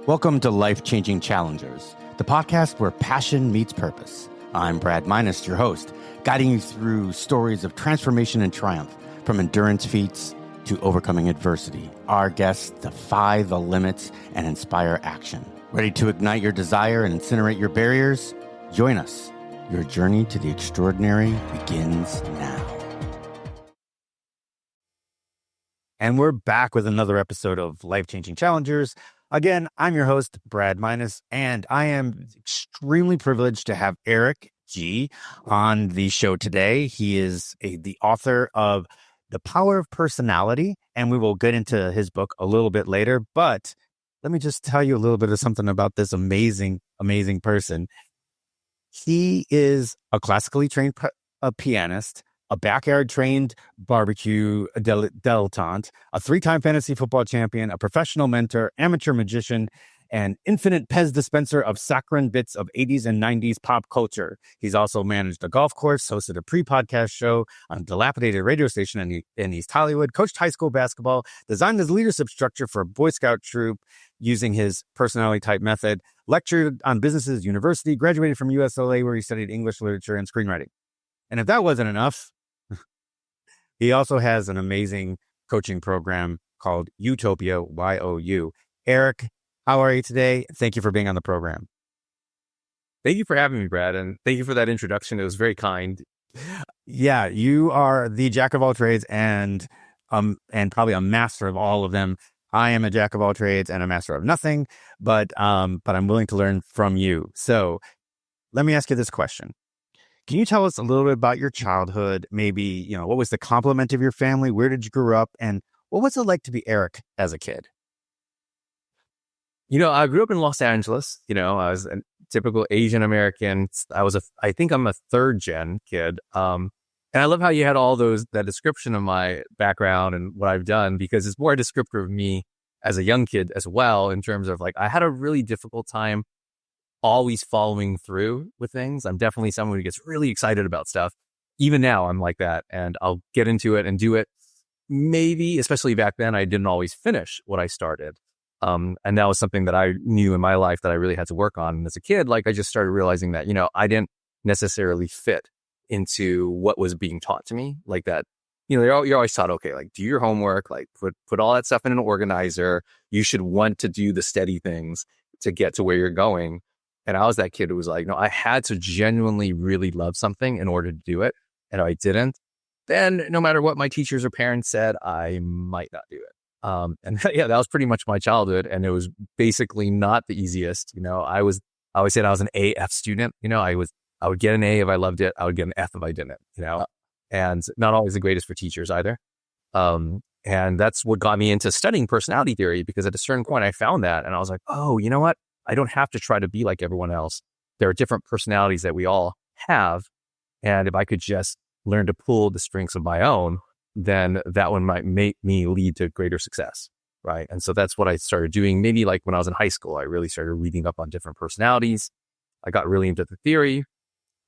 Welcome to Life-Changing Challengers, the podcast where passion meets purpose. I'm Brad Minus, your host, guiding you through stories of transformation and triumph, from endurance feats to overcoming adversity. Our guests defy the limits and inspire action. Ready to ignite your desire and incinerate your barriers? Join us. Your journey to the extraordinary begins now. And we're back with another episode of Life-Changing Challengers. Again, I'm your host, Brad Minus, and I am extremely privileged to have Eric G. on the show today. He is the author of The Power of Personality, and we will get into his book a little bit later. But let me just tell you a little bit of something about this amazing person. He is a classically trained pianist, a backyard-trained barbecue dilettante, a three-time fantasy football champion, a professional mentor, amateur magician, and infinite Pez dispenser of saccharine bits of 80s and 90s pop culture. He's also managed a golf course, hosted a pre-podcast show on a dilapidated radio station in East Hollywood, coached high school basketball, designed his leadership structure for a Boy Scout troop using his personality type method, lectured on businesses at university, graduated from USLA where he studied English literature and screenwriting. And if that wasn't enough, he also has an amazing coaching program called Utopia, Y-O-U. Eric, how are you today? Thank you for being on the program. Thank you for having me, Brad, and thank you for that introduction. It was very kind. Yeah, you are the jack of all trades and probably a master of all of them. I am a jack of all trades and a master of nothing, but I'm willing to learn from you. So let me ask you this question. Can you tell us a little bit about your childhood? Maybe, what was the complement of your family? Where did you grow up? And what was it like to be Eric as a kid? I grew up in Los Angeles. I was a typical Asian American. I think I'm a third gen kid. And I love how you had that description of my background and what I've done, because it's more descriptive of me as a young kid as well, in terms of I had a really difficult time always following through with things. I'm definitely someone who gets really excited about stuff. Even now, I'm like that, and I'll get into it and do it. Maybe, especially back then, I didn't always finish what I started. And that was something that I knew in my life that I really had to work on. And as a kid, I just started realizing that, I didn't necessarily fit into what was being taught to me like that. You're always taught, okay, do your homework, put all that stuff in an organizer. You should want to do the steady things to get to where you're going. And I was that kid who was no, I had to genuinely really love something in order to do it. And if I didn't, then no matter what my teachers or parents said, I might not do it. And yeah, that was pretty much my childhood. And it was basically not the easiest. I always said I was an AF student. I would get an A if I loved it. I would get an F if I didn't, and not always the greatest for teachers either. And that's what got me into studying personality theory, because at a certain point I found that and I was like, oh, you know what? I don't have to try to be like everyone else. There are different personalities that we all have. And if I could just learn to pull the strengths of my own, then that one might make me lead to greater success. Right. And so that's what I started doing. Maybe when I was in high school, I really started reading up on different personalities. I got really into the theory.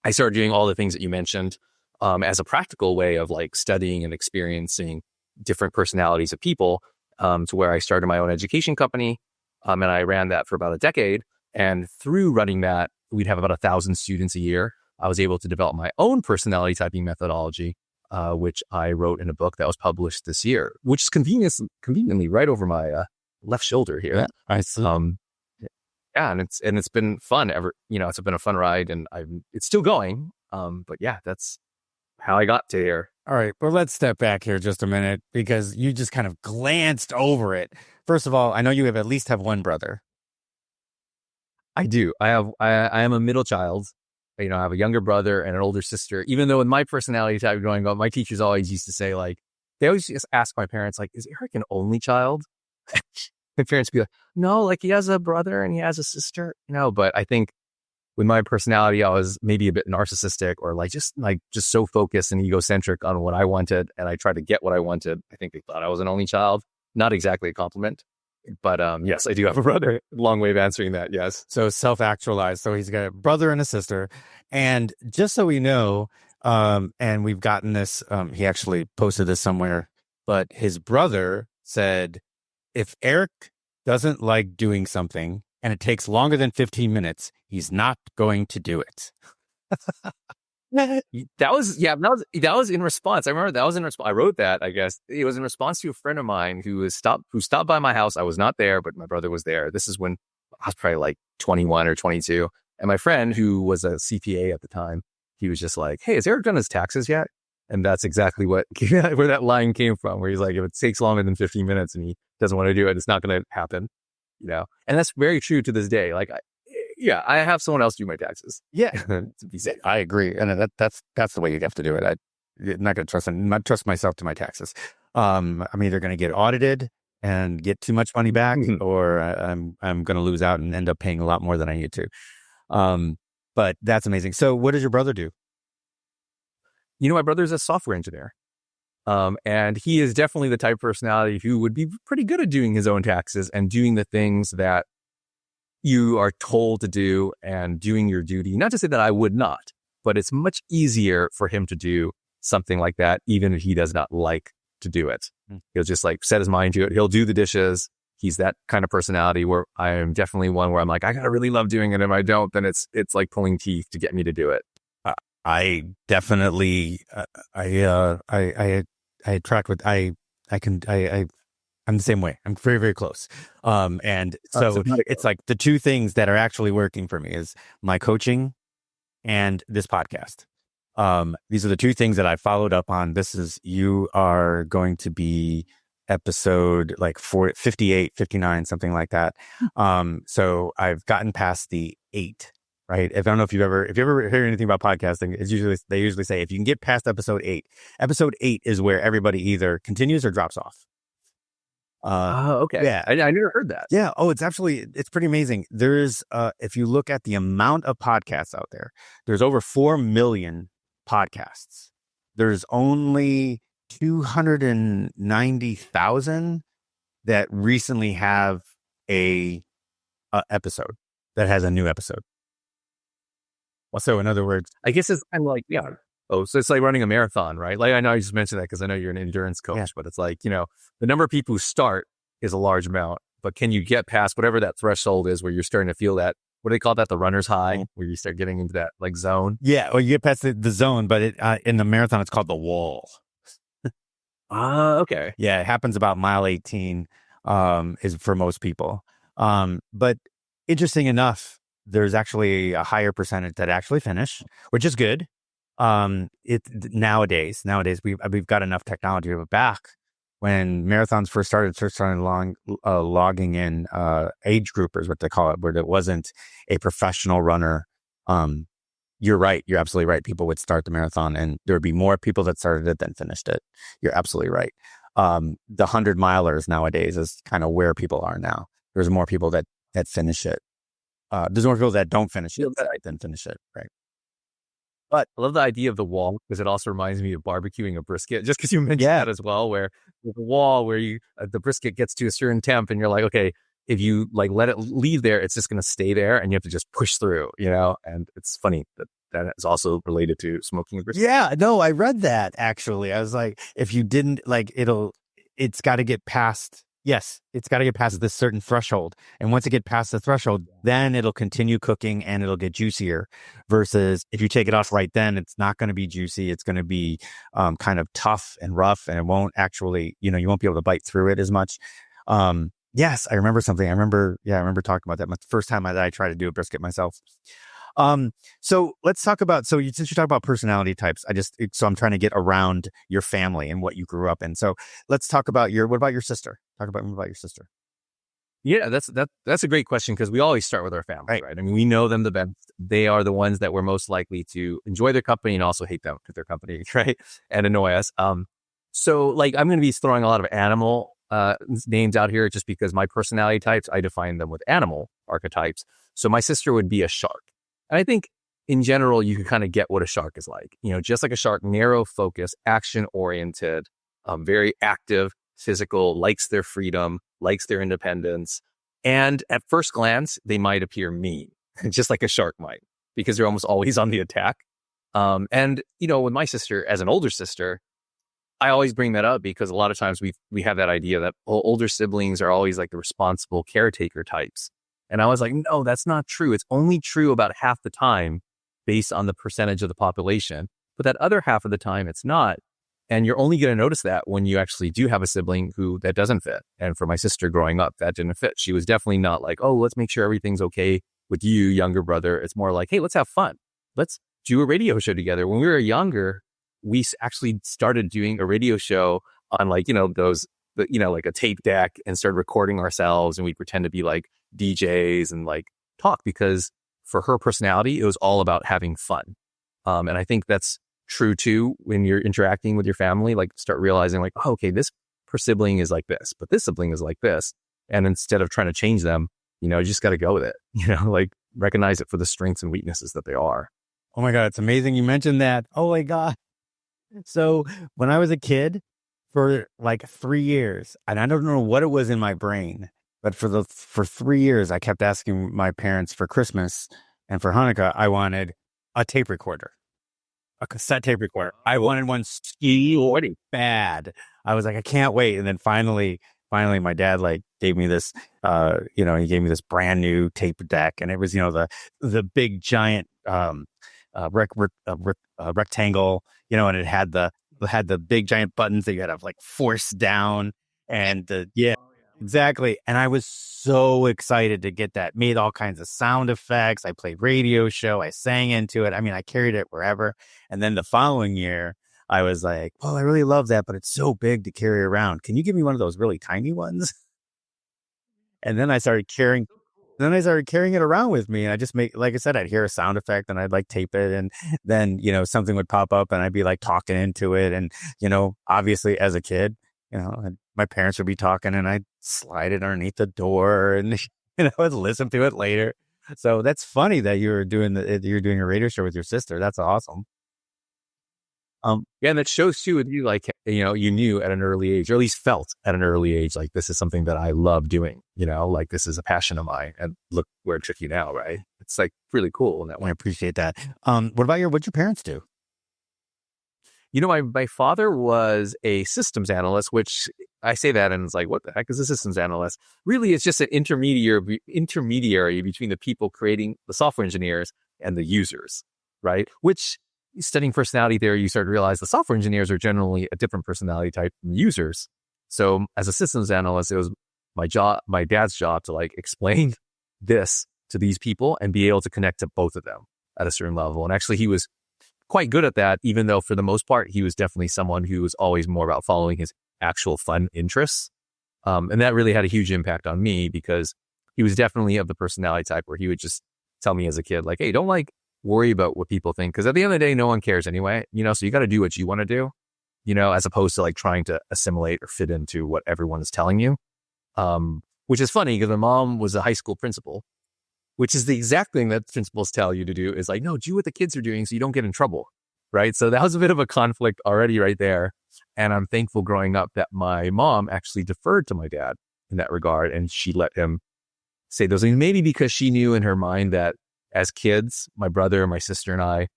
I started doing all the things that you mentioned as a practical way of studying and experiencing different personalities of people, to where I started my own education company. And I ran that for about a decade. And through running that, we'd have about 1,000 students a year. I was able to develop my own personality typing methodology, which I wrote in a book that was published this year, which is conveniently right over my left shoulder here. Yeah, I see. And it's been fun. It's been a fun ride, and it's still going. But yeah, that's how I got to here. All right, well, let's step back here just a minute, because you just kind of glanced over it. First of all, I know you at least have one brother. I do. I am a middle child. I have a younger brother and an older sister. Even though in my personality type growing up, my teachers always used to say, they always just ask my parents, is Eric an only child? My parents would be like, no, he has a brother and he has a sister. But I think with my personality, I was maybe a bit narcissistic, or just so focused and egocentric on what I wanted, and I tried to get what I wanted. I think they thought I was an only child. Not exactly a compliment, but yes, I do have a brother. Long way of answering that. Yes. So self-actualized. So he's got a brother and a sister. And just so we know, and we've gotten this, he actually posted this somewhere, but his brother said, if Eric doesn't like doing something and it takes longer than 15 minutes, he's not going to do it. That was in response. I remember that was in response. I wrote that, I guess. It was in response to a friend of mine who stopped by my house. I was not there, but my brother was there. This is when I was probably like 21 or 22. And my friend, who was a CPA at the time, he was just like, "Hey, has Eric done his taxes yet?" And that's exactly where that line came from, where he's like, if it takes longer than 15 minutes and he doesn't want to do it, it's not going to happen, And that's very true to this day. Like, I have someone else do my taxes. Yeah, to be safe. I agree, and that's the way you have to do it. I'm not going to trust myself to my taxes. I'm either going to get audited and get too much money back, or I'm going to lose out and end up paying a lot more than I need to. But that's amazing. So, what does your brother do? My brother's a software engineer. And he is definitely the type of personality who would be pretty good at doing his own taxes and doing the things that you are told to do and doing your duty. Not to say that I would not, but it's much easier for him to do something like that, even if he does not like to do it. He'll just like set his mind to it. He'll do the dishes. He's that kind of personality where I am definitely one where I'm like, I gotta really love doing it. If I don't, then it's like pulling teeth to get me to do it. I definitely, I track with, I'm the same way. I'm very, very close. And so it's like the two things that are actually working for me is my coaching and this podcast. These are the two things that I followed up on. You are going to be episode like 58, 59, something like that. So I've gotten past the 8. Right. I don't know if you ever heard anything about podcasting, they usually say if you can get past episode 8 is where everybody either continues or drops off. Okay. Yeah. I never heard that. Yeah. Oh, it's pretty amazing. There's, if you look at the amount of podcasts out there, there's over 4 million podcasts. There's only 290,000 that recently have a episode that has a new episode. So in other words, I guess it's kind of like, so it's like running a marathon, right? Like I know you just mentioned that because I know you're an endurance coach, but it's like, the number of people who start is a large amount, but can you get past whatever that threshold is where you're starting to feel that, what do they call that? The runner's high, where you start getting into that like zone. Yeah. Or you get past the zone, but in the marathon, it's called the wall. Okay. Yeah. It happens about mile 18, is for most people. But interesting enough, there's actually a higher percentage that actually finish, which is good. Nowadays we've got enough technology, but back when marathons first started logging in age groupers, what they call it, where it wasn't a professional runner. You're right. You're absolutely right. People would start the marathon and there would be more people that started it than finished it. You're absolutely right. The 100 milers nowadays is kind of where people are now. There's more people that finish it. There's more people that don't finish it than finish it, right? But I love the idea of the wall because it also reminds me of barbecuing a brisket. Just because you mentioned that as well, where with the wall where the brisket gets to a certain temp, and you're like, okay, if you like let it leave there, it's just going to stay there, and you have to just push through, And it's funny that is also related to smoking a brisket. Yeah, no, I read that actually. I was like, if you didn't it's got to get past. Yes, it's got to get past this certain threshold. And once it gets past the threshold, then it'll continue cooking and it'll get juicier. Versus if you take it off right then, it's not going to be juicy. It's going to be kind of tough and rough, and it won't actually, you won't be able to bite through it as much. Yes, I remember something. I remember talking about that. The first time that I tried to do a brisket myself. So let's talk about, since you talk about personality types, so I'm trying to get around your family and what you grew up in. So let's talk about what about your sister? Talk about your sister. Yeah, that's a great question because we always start with our family, right? I mean, we know them the best. They are the ones that we're most likely to enjoy their company and also hate them with their company, right? And annoy us. So like I'm going to be throwing a lot of animal names out here just because my personality types, I define them with animal archetypes. So my sister would be a shark. And I think in general, you can kind of get what a shark is like. Just like a shark, narrow focus, action oriented, very active, physical, likes their freedom, likes their independence. And at first glance, they might appear mean, just like a shark might, because they're almost always on the attack. And with my sister, as an older sister, I always bring that up because a lot of times we have that idea that older siblings are always like the responsible caretaker types. And I was like, no, that's not true. It's only true about half the time based on the percentage of the population. But that other half of the time, it's not. And you're only going to notice that when you actually do have a sibling who that doesn't fit. And for my sister growing up, that didn't fit. She was definitely not like, oh, let's make sure everything's okay with you, younger brother. It's more like, hey, let's have fun. Let's do a radio show together. When we were younger, we actually started doing a radio show on like, like a tape deck and started recording ourselves. And we pretend to be like DJs and like talk because for her personality, it was all about having fun. And I think that's true too when you're interacting with your family, like start realizing like, oh, okay, this per sibling is like this, but this sibling is like this. And instead of trying to change them, you just got to go with it, like recognize it for the strengths and weaknesses that they are. Oh my God, it's amazing you mentioned that. Oh my God. So when I was a kid for like 3 years, and I don't know what it was in my brain, but for 3 years, I kept asking my parents for Christmas and for Hanukkah, I wanted a tape recorder, a cassette tape recorder. I wanted one ski bad. I was like, I can't wait. And then finally, my dad like gave me this, he gave me this brand new tape deck, and it was, the big giant rectangle, and it had the big giant buttons that you had to like force down, and exactly. And I was so excited to get that. Made all kinds of sound effects. I played radio show. I sang into it. I mean, I carried it wherever. And then the following year, I was like, "Oh, I really love that, but it's so big to carry around. Can you give me one of those really tiny ones?" And then I started carrying. Then I started carrying it around with me, and I just like I said, I'd hear a sound effect and I'd like tape it, and then, something would pop up and I'd be like talking into it. And, obviously as a kid, and my parents would be talking and I'd slide it underneath the door and, I'd listen to it later. So that's funny that you're doing a radio show with your sister. That's awesome. And that shows too with you, like, you knew at an early age, or at least felt at an early age, like this is something that I love doing, like this is a passion of mine, and look where it took you now, right? It's like really cool in that way. I appreciate that. What'd your parents do? My father was a systems analyst, which I say that and it's like, what the heck is a systems analyst? Really, it's just an intermediary between the people creating the software engineers and the users, right? Which, studying personality theory, you start to realize the software engineers are generally a different personality type than users. So as a systems analyst, it was my dad's job to like explain this to these people and be able to connect to both of them at a certain level. And actually he was quite good at that, even though for the most part, he was definitely someone who was always more about following his actual fun interests. And that really had a huge impact on me because he was definitely of the personality type where he would just tell me as a kid, like, hey, don't like worry about what people think, because at the end of the day, no one cares anyway, so you got to do what you want to do, as opposed to like trying to assimilate or fit into what everyone is telling you. Which is funny because my mom was a high school principal, which is the exact thing that principals tell you to do, is like, no, do what the kids are doing so you don't get in trouble, right? So that was a bit of a conflict already right there. And I'm thankful growing up that my mom actually deferred to my dad in that regard, and she let him say those things, maybe because she knew in her mind that as kids, my brother, my sister, and I,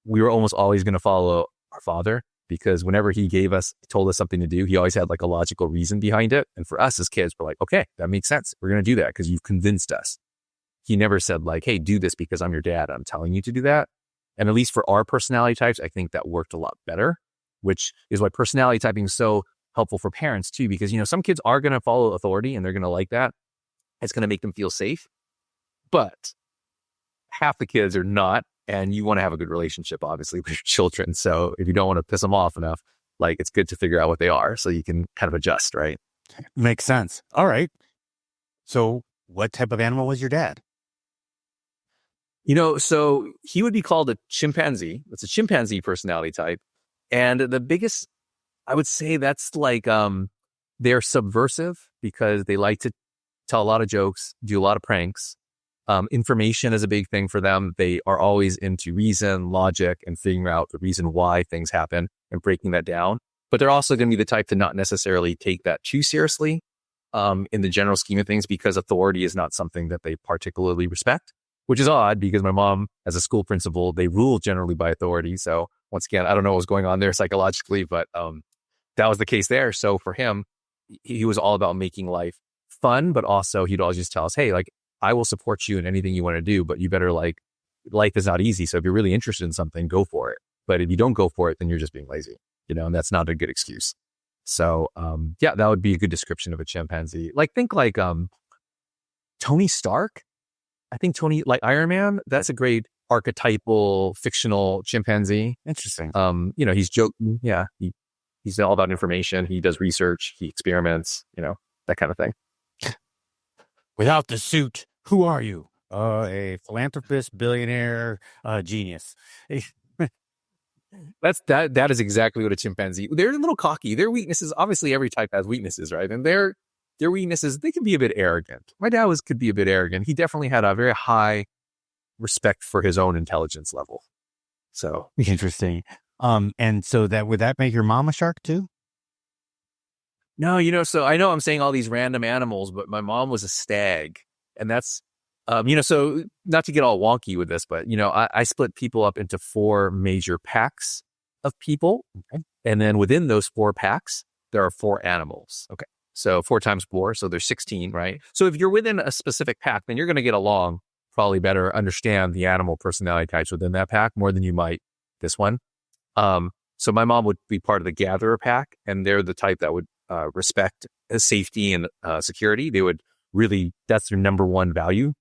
we were almost always going to follow our father, because whenever he told us something to do, he always had like a logical reason behind it. And for us as kids, we're like, okay, that makes sense. We're going to do that because you've convinced us. He never said like, hey, do this because I'm your dad. I'm telling you to do that. And at least for our personality types, I think that worked a lot better, which is why personality typing is so helpful for parents too, because, some kids are going to follow authority and they're going to like that. It's going to make them feel safe. But half the kids are not, and you want to have a good relationship, obviously, with your children. So if you don't want to piss them off enough, like it's good to figure out what they are so you can kind of adjust, right? Makes sense. All right. So what type of animal was your dad? So he would be called a chimpanzee. It's a chimpanzee personality type. And the biggest, I would say that's like, they're subversive because they like to tell a lot of jokes, do a lot of pranks. Information is a big thing for them. They are always into reason, logic, and figuring out the reason why things happen and breaking that down. But they're also going to be the type to not necessarily take that too seriously in the general scheme of things, because authority is not something that they particularly respect, which is odd because my mom, as a school principal, they rule generally by authority. So once again, I don't know what was going on there psychologically, but that was the case there. So for him, he was all about making life fun, but also he'd always just tell us, hey, like, I will support you in anything you want to do, but you better like, life is not easy. So if you're really interested in something, go for it. But if you don't go for it, then you're just being lazy, and that's not a good excuse. So, yeah, that would be a good description of a chimpanzee. Like, think like, Tony Stark. I think Tony, like Iron Man, that's a great archetypal fictional chimpanzee. Interesting. He's joking. Yeah. He's all about information. He does research. He experiments, that kind of thing. Without the suit, who are you? A philanthropist, billionaire, genius. That is exactly what a chimpanzee. They're a little cocky. Their weaknesses, obviously, every type has weaknesses, right? And their weaknesses, they can be a bit arrogant. My dad could be a bit arrogant. He definitely had a very high respect for his own intelligence level. So interesting. And so would that make your mom a shark too? No, so I know I'm saying all these random animals, but my mom was a stag, and that's, so not to get all wonky with this, but, I split people up into 4 major packs of people. Okay. And then within those 4 packs, there are 4 animals. Okay. So 4 times 4. So there's 16, right? So if you're within a specific pack, then you're going to get along probably better, understand the animal personality types within that pack more than you might this one. So my mom would be part of the gatherer pack, and they're the type that would respect safety and security. They would really, that's their number one value.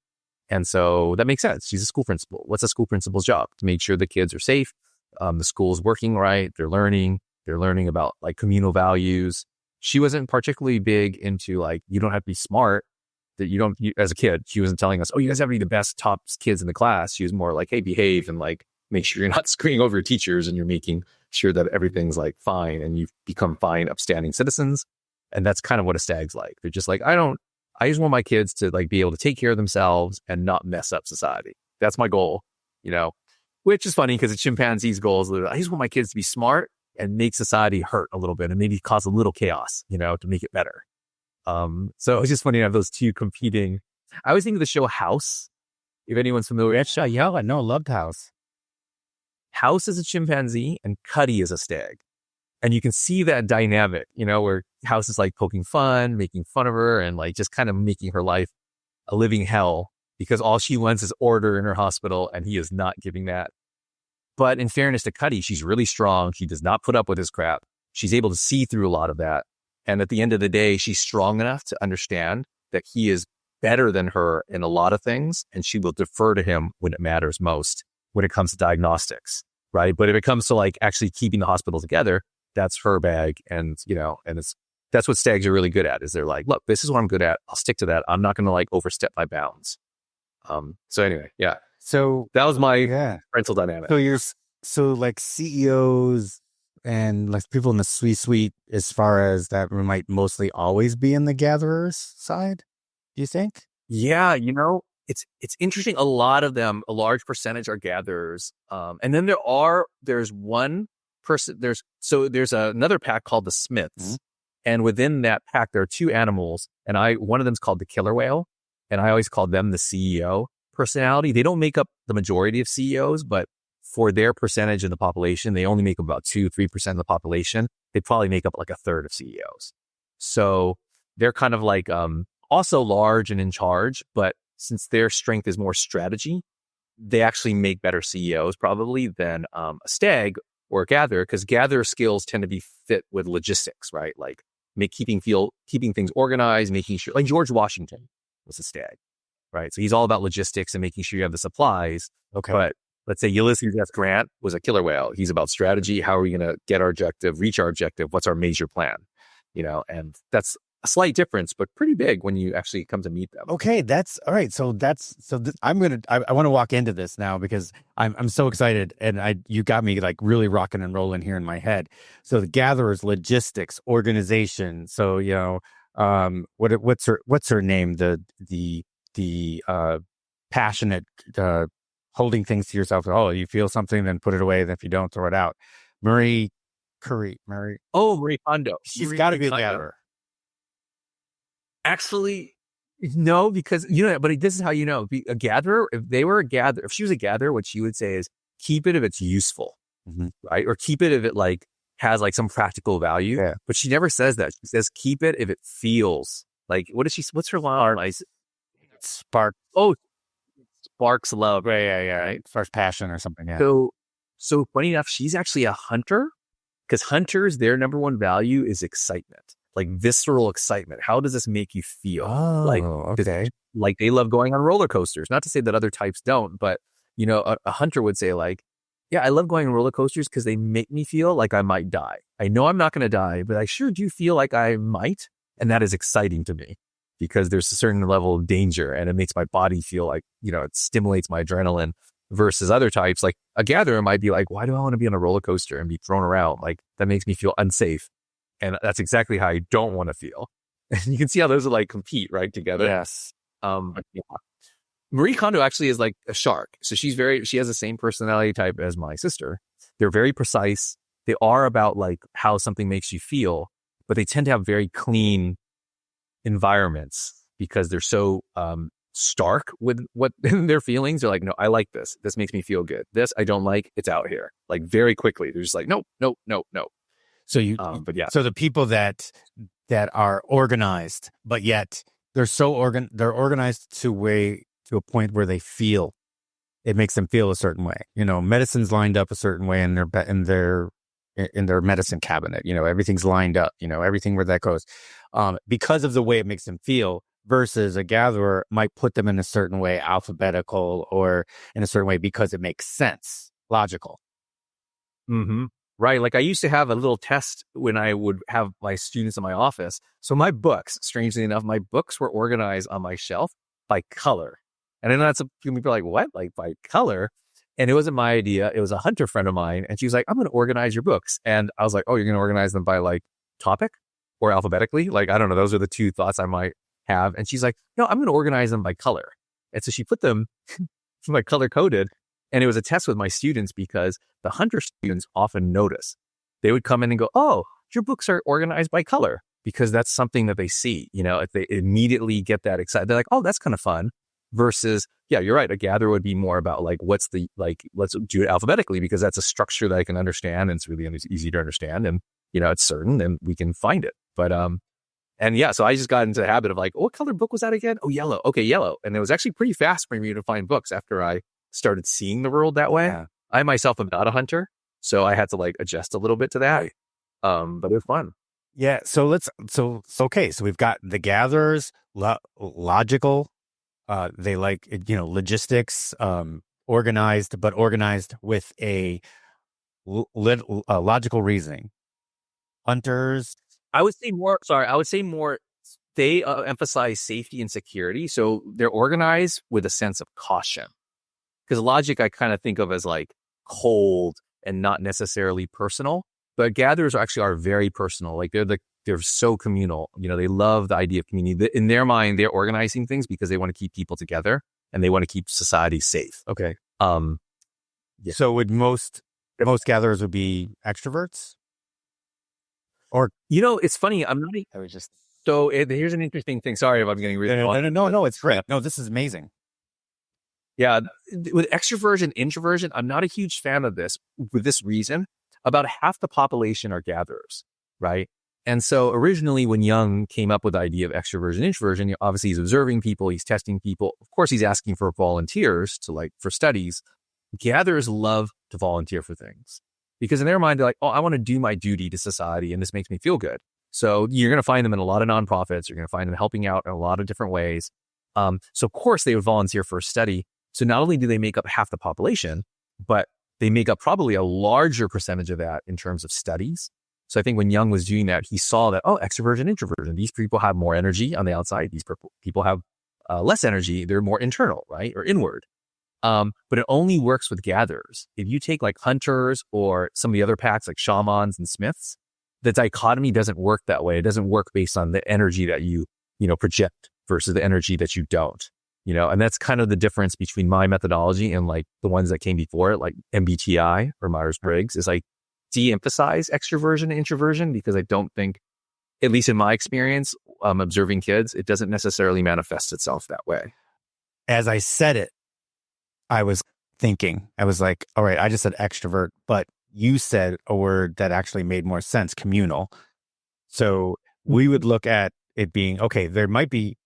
And so that makes sense. She's a school principal. What's a school principal's job? To make sure the kids are safe. The school's working right. They're learning about like communal values. She wasn't particularly big into like, you don't have to be smart, that as a kid, she wasn't telling us, oh, you guys have to be the best top kids in the class. She was more like, hey, behave and like, make sure you're not screaming over your teachers and you're making sure that everything's like fine and you've become fine, upstanding citizens. And that's kind of what a stag's like. They're just like, I just want my kids to like be able to take care of themselves and not mess up society. That's my goal, which is funny because a chimpanzee's goal is literally, I just want my kids to be smart and make society hurt a little bit and maybe cause a little chaos, to make it better. So it's just funny to have those two competing. I always think of the show House, if anyone's familiar. That show, yeah, I know, loved House. House is a chimpanzee and Cuddy is a stag. And you can see that dynamic, where House is like poking fun, making fun of her, and like just kind of making her life a living hell because all she wants is order in her hospital, and he is not giving that. But in fairness to Cuddy, she's really strong. She does not put up with his crap. She's able to see through a lot of that. And at the end of the day, she's strong enough to understand that he is better than her in a lot of things, and she will defer to him when it matters most, when it comes to diagnostics, right? But if it comes to like actually keeping the hospital together, that's her bag. And, that's what stags are really good at, is they're like, look, this is what I'm good at. I'll stick to that. I'm not going to like overstep my bounds. So anyway, yeah. So that was my parental dynamic. So like CEOs and like people in the C-suite, as far as that might mostly always be in the gatherers side, do you think? Yeah, it's interesting. A lot of them, a large percentage are gatherers. And then there's one person, there's another pack called the Smiths. Mm-hmm. And within that pack, there are 2 animals. And one of them is called the killer whale. And I always call them the CEO personality. They don't make up the majority of CEOs, but for their percentage in the population, they only make up about 2-3% of the population. They probably make up like a third of CEOs. So they're kind of like also large and in charge, but since their strength is more strategy, they actually make better CEOs probably than a stag or a gatherer, because gatherer skills tend to be fit with logistics, right? Like keeping things organized, making sure, like George Washington was a stag, right? So he's all about logistics and making sure you have the supplies. Okay. But let's say Ulysses S. Grant was a killer whale. He's about strategy. How are we going to get our objective, reach our objective? What's our major plan? And that's a slight difference, but pretty big when you actually come to meet them. Okay, that's all right. So I want to walk into this now because I'm so excited, and you got me like really rocking and rolling here in my head. So the gatherers, logistics, organization. So what's her name? The passionate, holding things to yourself. Oh, you feel something, then put it away. Then if you don't, throw it out. Marie Curie. Marie Kondo. She's got to be a gatherer. Actually, no, because but this is how a gatherer. If she was a gatherer, what she would say is keep it if it's useful, mm-hmm. right? Or keep it if it like has like some practical value, but she never says that. She says, keep it if it feels like, what's her line? Like, Spark. oh, sparks love. Right. Sparks passion or something. Yeah. So funny enough, she's actually a hunter, because hunters, their number one value is excitement, like visceral excitement. How does this make you feel? Okay. Like they love going on roller coasters. Not to say that other types don't, but you know, a hunter would say like, yeah, I love going on roller coasters because they make me feel like I might die. I know I'm not going to die, but I sure do feel like I might. And that is exciting to me because there's a certain level of danger and it makes my body feel like, you know, it stimulates my adrenaline, versus other types. Like a gatherer might be like, why do I want to be on a roller coaster and be thrown around? Like that makes me feel unsafe. And that's exactly how I don't want to feel. And you can see how those are like compete right together. Yes. Yeah. Marie Kondo actually is like a shark. So she has the same personality type as my sister. They're very precise. They are about like how something makes you feel, but they tend to have very clean environments because they're so stark with what their feelings. They're like, no, I like this. This makes me feel good. This I don't like. It's out here. Like very quickly. They're just like, no. So but yeah. So the people that are organized, but yet they're they're organized to a point where they feel it makes them feel a certain way. You know, medicine's lined up a certain way in their medicine cabinet. You know, everything's lined up. You know, everything where that goes, because of the way it makes them feel. Versus a gatherer might put them in a certain way, alphabetical or in a certain way because it makes sense, logical. Mm-hmm. Right. Like I used to have a little test when I would have my students in my office. So my books, strangely enough, my books were organized on my shelf by color. And I know that's people are like, what? Like by color? And it wasn't my idea. It was a hunter friend of mine. And she was like, I'm going to organize your books. And I was like, oh, you're going to organize them by like topic or alphabetically? Like, I don't know. Those are the two thoughts I might have. And she's like, no, I'm going to organize them by color. And so she put them like color coded. And it was a test with my students because the hunter students often notice. They would come in and go, oh, your books are organized by color, because that's something that they see. You know, if they immediately get that excited, they're like, oh, that's kind of fun. Versus, yeah, you're right. A gatherer would be more about like, let's do it alphabetically because that's a structure that I can understand and it's really easy to understand. And, you know, it's certain and we can find it. But, and yeah, so I just got into the habit of like, oh, what color book was that again? Oh, yellow. Okay, yellow. And it was actually pretty fast for me to find books after I started seeing the world that way. Yeah. I myself am not a hunter, so I had to like adjust a little bit to that. But it was fun. Yeah. So okay. So we've got the gatherers, logical. They like, you know, logistics, organized, but organized with a logical reasoning. Hunters. I would say more, they emphasize safety and security. So they're organized with a sense of caution. Because logic, I kind of think of as like cold and not necessarily personal. But gatherers are very personal. Like they're so communal. You know, they love the idea of community. In their mind, they're organizing things because they want to keep people together and they want to keep society safe. Okay. Yeah. So would most gatherers would be extroverts? Or, you know, it's funny. I'm not. I was just. So here's an interesting thing. Sorry if I'm getting really. No, it's great. No, this is amazing. Yeah, with extroversion, introversion, I'm not a huge fan of this for this reason. About half the population are gatherers, right? And so originally when Jung came up with the idea of extroversion, introversion, obviously he's observing people, he's testing people. Of course, he's asking for volunteers for studies. Gatherers love to volunteer for things because in their mind, they're like, oh, I want to do my duty to society and this makes me feel good. So you're going to find them in a lot of nonprofits. You're going to find them helping out in a lot of different ways. So of course they would volunteer for a study. So not only do they make up half the population, but they make up probably a larger percentage of that in terms of studies. So I think when Jung was doing that, he saw that, oh, extroversion, introversion, these people have more energy on the outside. These people have less energy. They're more internal, right? Or inward. But it only works with gatherers. If you take like hunters or some of the other packs like shamans and smiths, the dichotomy doesn't work that way. It doesn't work based on the energy that you project versus the energy that you don't. You know, and that's kind of the difference between my methodology and like the ones that came before it, like MBTI or Myers-Briggs, is like de-emphasize extroversion and introversion because I don't think, at least in my experience, observing kids, it doesn't necessarily manifest itself that way. As I said it, I was thinking, I was like, all right, I just said extrovert, but you said a word that actually made more sense, communal. So we would look at it being, okay, there might be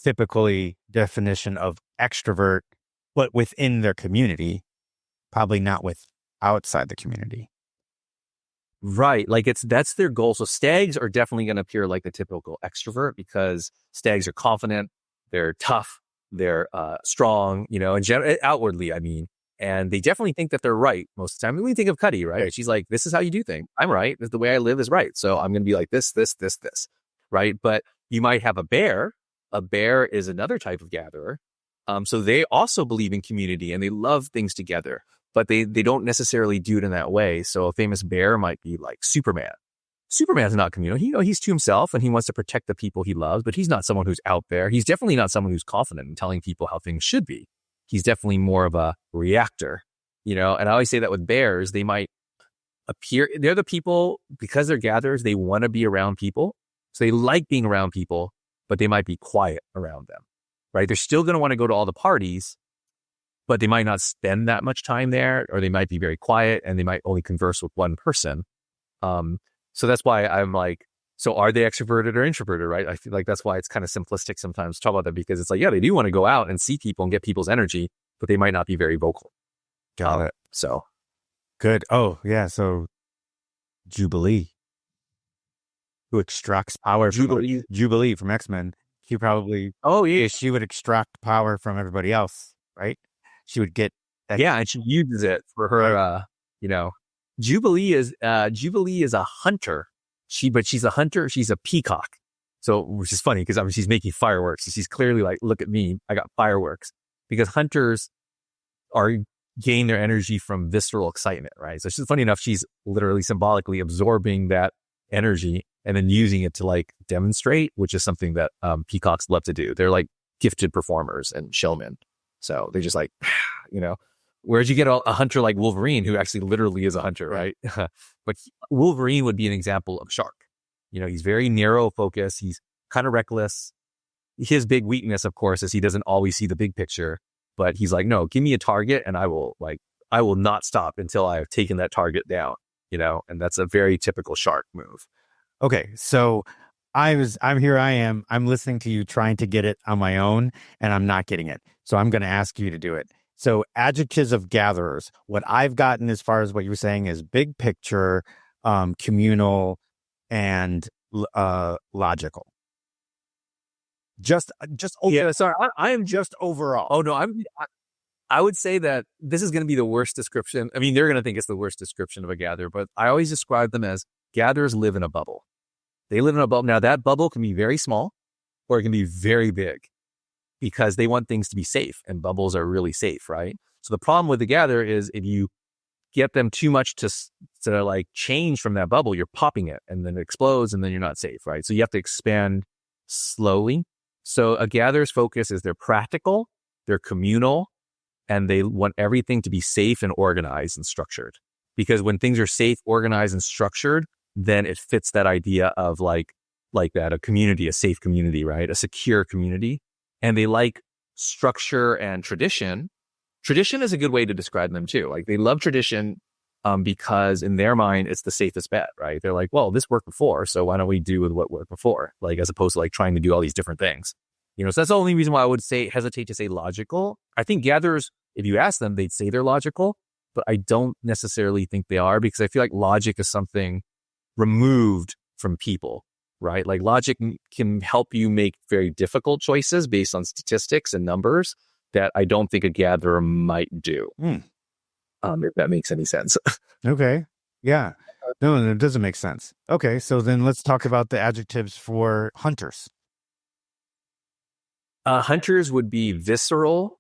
typically definition of extrovert, but within their community, probably not with outside the community. Right. Like that's their goal. So stags are definitely going to appear like the typical extrovert because stags are confident, they're tough, they're strong, you know, and outwardly, I mean, and they definitely think that they're right most of the time. We think of Cuddy, right? She's like, this is how you do things. I'm right. The way I live is right. So I'm going to be like this, right? But you might have a bear. A bear is another type of gatherer. So they also believe in community and they love things together. But they don't necessarily do it in that way. So a famous bear might be like Superman. Superman's not communal. He's to himself and he wants to protect the people he loves, but he's not someone who's out there. He's definitely not someone who's confident in telling people how things should be. He's definitely more of a reactor, and I always say that with bears, they might appear, they're the people, because they're gatherers, they want to be around people. So they like being around people, but they might be quiet around them, right? They're still going to want to go to all the parties, but they might not spend that much time there, or they might be very quiet and they might only converse with one person. So that's why I'm like, so are they extroverted or introverted, right? I feel like that's why it's kind of simplistic sometimes to talk about that, because it's like, yeah, they do want to go out and see people and get people's energy, but they might not be very vocal. Got it. So good. Oh, yeah. So Jubilee, who extracts power from Jubilee from X-Men, she probably, she would extract power from everybody else, right? She would get that. Yeah, and she uses it for her, Jubilee is a hunter. She's a hunter. She's a peacock. So, which is funny because she's making fireworks. So she's clearly like, look at me, I got fireworks. Because hunters gain their energy from visceral excitement, right? So she's funny enough. She's literally symbolically absorbing that energy and then using it to like demonstrate, which is something that peacocks love to do. They're like gifted performers and showmen. So they just like, where'd you get a hunter like Wolverine, who actually literally is a hunter, right? But Wolverine would be an example of shark. He's very narrow focused. He's kind of reckless. His big weakness, of course, is he doesn't always see the big picture. But he's like, no, give me a target and I will not stop until I have taken that target down, and that's a very typical shark move. Okay. So I'm listening to you trying to get it on my own and I'm not getting it. So I'm going to ask you to do it. So adjectives of gatherers, what I've gotten as far as what you were saying is big picture, communal, and logical. Just yeah. Sorry, I am just overall. Oh no, I would say that this is going to be the worst description. I mean, they're going to think it's the worst description of a gatherer, but I always describe them as gatherers live in a bubble. They live in a bubble. Now that bubble can be very small or it can be very big because they want things to be safe, and bubbles are really safe, right? So the problem with the gatherer is if you get them too much to like change from that bubble, you're popping it and then it explodes and then you're not safe, right? So you have to expand slowly. So a gatherer's focus is they're practical, they're communal, and they want everything to be safe and organized and structured. Because when things are safe, organized, and structured, then it fits that idea of like that, a community, a safe community, right? A secure community. And they like structure and tradition. Tradition is a good way to describe them too. Like they love tradition because in their mind, it's the safest bet, right? They're like, well, this worked before, so why don't we do with what worked before? Like, as opposed to like trying to do all these different things. So that's the only reason why I would hesitate to say logical. I think gatherers, if you ask them, they'd say they're logical, but I don't necessarily think they are, because I feel like logic is something removed from people, right? Like logic can help you make very difficult choices based on statistics and numbers that I don't think a gatherer might do. If that makes any sense. Okay. Yeah. No, it doesn't make sense. Okay. So then let's talk about the adjectives for hunters. Hunters would be visceral,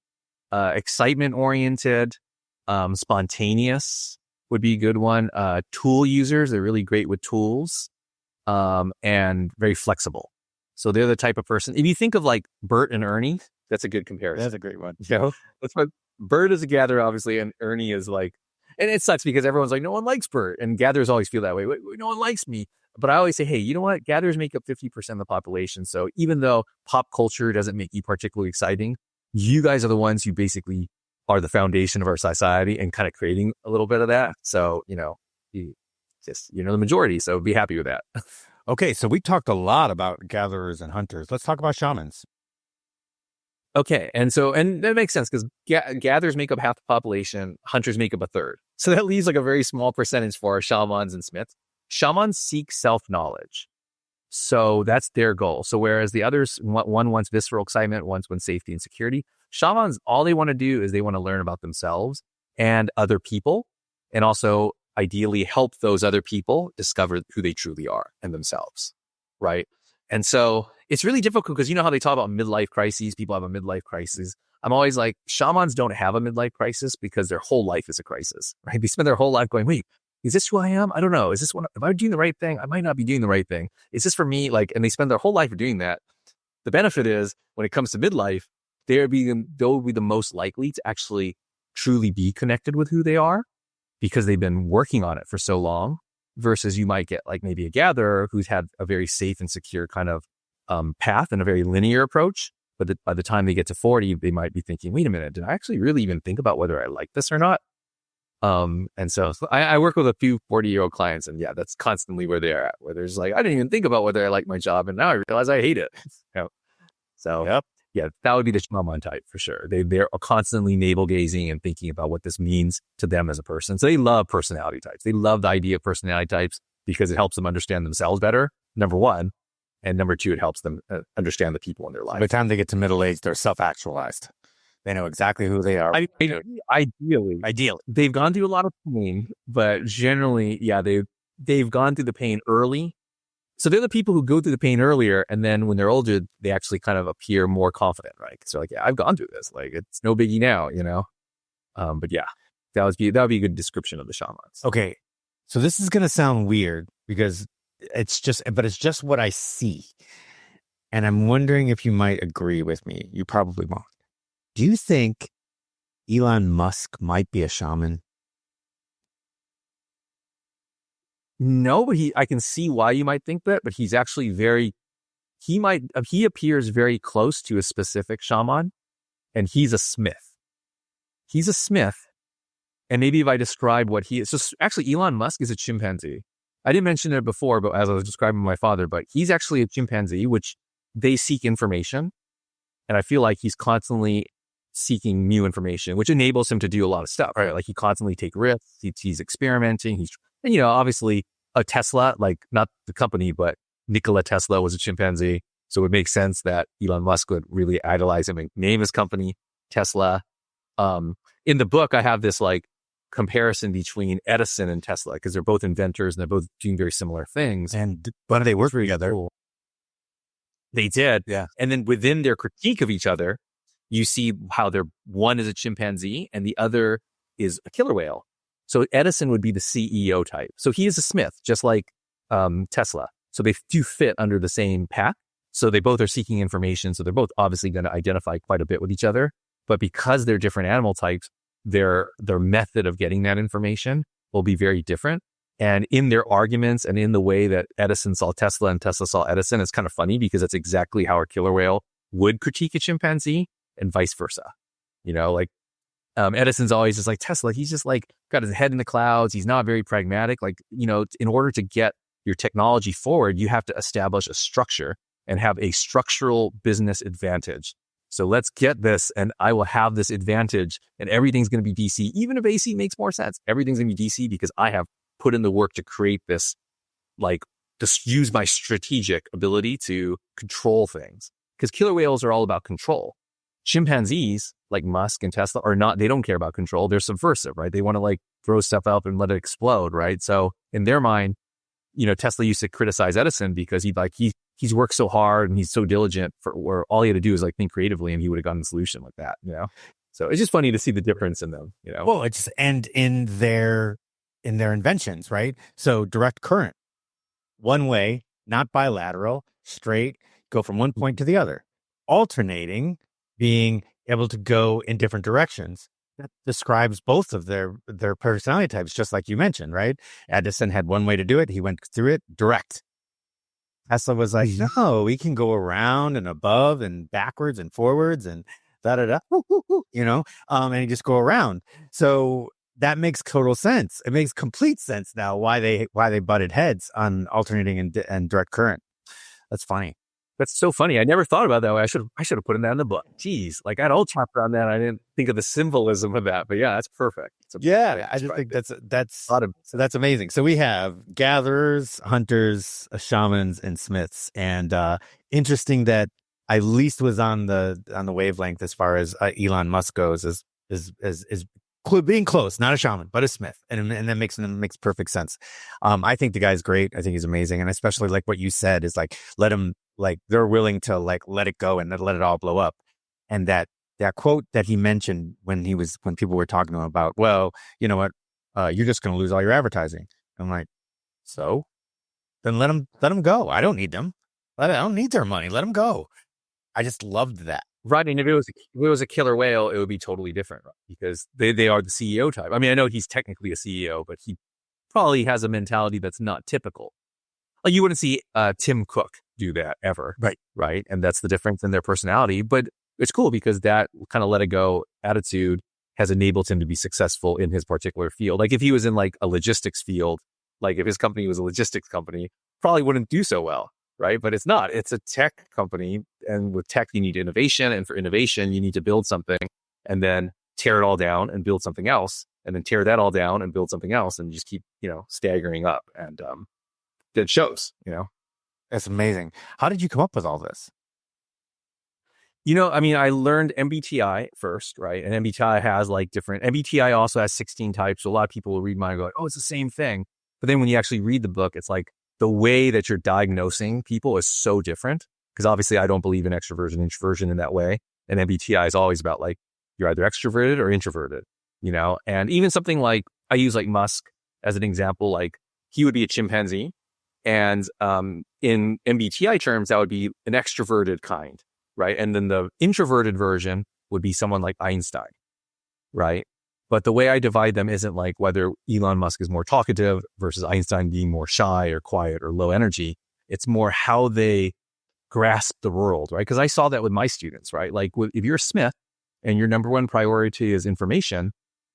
excitement-oriented, spontaneous would be a good one. Tool users, they're really great with tools, and very flexible. So they're the type of person. If you think of like Bert and Ernie, that's a good comparison. That's a great one. That's what Bert is a gatherer, obviously, and Ernie is like, and it sucks because everyone's like, no one likes Bert, and gatherers always feel that way. No one likes me. But I always say, hey, you know what? Gatherers make up 50% of the population. So even though pop culture doesn't make you particularly exciting, you guys are the ones who basically are the foundation of our society and kind of creating a little bit of that. So, you're the majority. So be happy with that. Okay, so we talked a lot about gatherers and hunters. Let's talk about shamans. Okay, and that makes sense because gatherers make up half the population, hunters make up a third. So that leaves like a very small percentage for shamans and smiths. Shamans seek self-knowledge. So that's their goal. So whereas the others, one wants visceral excitement, one wants safety and security, shamans, all they want to do is they want to learn about themselves and other people, and also ideally help those other people discover who they truly are and themselves, right? And so it's really difficult because you know how they talk about midlife crises, people have a midlife crisis. I'm always like, shamans don't have a midlife crisis because their whole life is a crisis, right? They spend their whole life going, wait, is this who I am? I don't know. Is this one? Am I doing the right thing? I might not be doing the right thing. Is this for me? And they spend their whole life doing that. The benefit is when it comes to midlife, they'll be the most likely to actually truly be connected with who they are because they've been working on it for so long, versus you might get like maybe a gatherer who's had a very safe and secure kind of path and a very linear approach. But by the time they get to 40, they might be thinking, wait a minute, did I actually really even think about whether I like this or not? And so I work with a few 40-year-old clients, and yeah, that's constantly where they're at, where there's like, I didn't even think about whether I like my job, and now I realize I hate it. So Yep. Yeah, that would be the shaman type for sure. They're constantly navel gazing and thinking about what this means to them as a person. So they love personality types. They love the idea of personality types because it helps them understand themselves better, number one. And number two, it helps them understand the people in their life. By the time they get to middle age, they're self-actualized. They know exactly who they are. Ideally, they've gone through a lot of pain, but generally, yeah, they've gone through the pain early. So they're the people who go through the pain earlier, and then when they're older, they actually kind of appear more confident, right? So like, yeah, I've gone through this. Like, it's no biggie now, But yeah, that would be a good description of the shamans. Okay, so this is gonna sound weird because it's just what I see, and I'm wondering if you might agree with me. You probably won't. Do you think Elon Musk might be a shaman? No, but I can see why you might think that, but he's actually he appears very close to a specific shaman, and he's a smith. He's a smith. And maybe if I describe what he is, so actually Elon Musk is a chimpanzee. I didn't mention it before, but as I was describing my father, but he's actually a chimpanzee, which they seek information. And I feel like he's constantly seeking new information, which enables him to do a lot of stuff, right? Like he constantly take risks. He's experimenting. And, obviously a Tesla, like not the company, but Nikola Tesla was a chimpanzee. So it makes sense that Elon Musk would really idolize him and name his company Tesla. In the book, I have this like comparison between Edison and Tesla because they're both inventors and they're both doing very similar things. And when they work together, cool. They did. Yeah. And then within their critique of each other, you see how one is a chimpanzee and the other is a killer whale. So Edison would be the CEO type. So he is a smith, just like Tesla. So they do fit under the same path. So they both are seeking information. So they're both obviously going to identify quite a bit with each other. But because they're different animal types, their method of getting that information will be very different. And in their arguments and in the way that Edison saw Tesla and Tesla saw Edison, it's kind of funny because that's exactly how a killer whale would critique a chimpanzee and vice versa. Edison's always just like Tesla. He's just like got his head in the clouds. He's not very pragmatic. Like, in order to get your technology forward, you have to establish a structure and have a structural business advantage. So let's get this and I will have this advantage and everything's going to be DC. Even if AC makes more sense, everything's going to be DC because I have put in the work to create this, just use my strategic ability to control things. Because killer whales are all about control. Chimpanzees, like Musk and Tesla, are not, they don't care about control. They're subversive, right? They want to throw stuff up and let it explode, right? So in their mind, Tesla used to criticize Edison because he's worked so hard and he's so diligent where all he had to do is think creatively and he would have gotten a solution like that, So it's just funny to see the difference in them, Well, and in their inventions, right? So direct current, one way, not bilateral, straight, go from one point to the other. Alternating, being able to go in different directions. That describes both of their personality types, just like you mentioned, right? Edison had one way to do it. He went through it direct. Tesla was like, no, we can go around and above and backwards and forwards. And da da da, and you just go around. So that makes total sense. It makes complete sense now why they butted heads on alternating and direct current. That's funny. That's so funny. I never thought about that way. I should have put that in the book. Jeez, like I had a whole chapter on that. I didn't think of the symbolism of that, but yeah, that's perfect. I just think that's amazing. So we have gatherers, hunters, shamans, and smiths, and interesting that I at least was on the wavelength as far as Elon Musk goes, is being close, not a shaman, but a smith. And that makes perfect sense. I think the guy's great. I think he's amazing. And especially like what you said is like, let him, like they're willing to like, let it go and let it all blow up. And that quote that he mentioned when people were talking to him about, well, you know what, you're just going to lose all your advertising. I'm like, so then let them go. I don't need them. I don't need their money. Let them go. I just loved that. Right, and if it was a killer whale, it would be totally different, right? Because they are the CEO type. I mean, I know he's technically a CEO, but he probably has a mentality that's not typical. Like you wouldn't see Tim Cook do that ever, right? And that's the difference in their personality. But it's cool because that kind of let it go attitude has enabled him to be successful in his particular field. Like if he was in like a logistics field, like if his company was a logistics company, probably wouldn't do so well. Right. But it's not. It's a tech company. And with tech, you need innovation. And for innovation, you need to build something and then tear it all down and build something else. And then tear that all down and build something else. And just keep, staggering up. And it shows, That's amazing. How did you come up with all this? I learned MBTI first, right? And MBTI has like MBTI also has 16 types. So a lot of people will read mine and go, oh, it's the same thing. But then when you actually read the book, it's like, the way that you're diagnosing people is so different because obviously I don't believe in extroversion, introversion in that way. And MBTI is always about like, you're either extroverted or introverted, and even something like I use like Musk as an example, like he would be a chimpanzee. And in MBTI terms, that would be an extroverted kind, right? And then the introverted version would be someone like Einstein, right? But the way I divide them isn't like whether Elon Musk is more talkative versus Einstein being more shy or quiet or low energy. It's more how they grasp the world, right? Because I saw that with my students, right? Like if you're a Smith and your number one priority is information,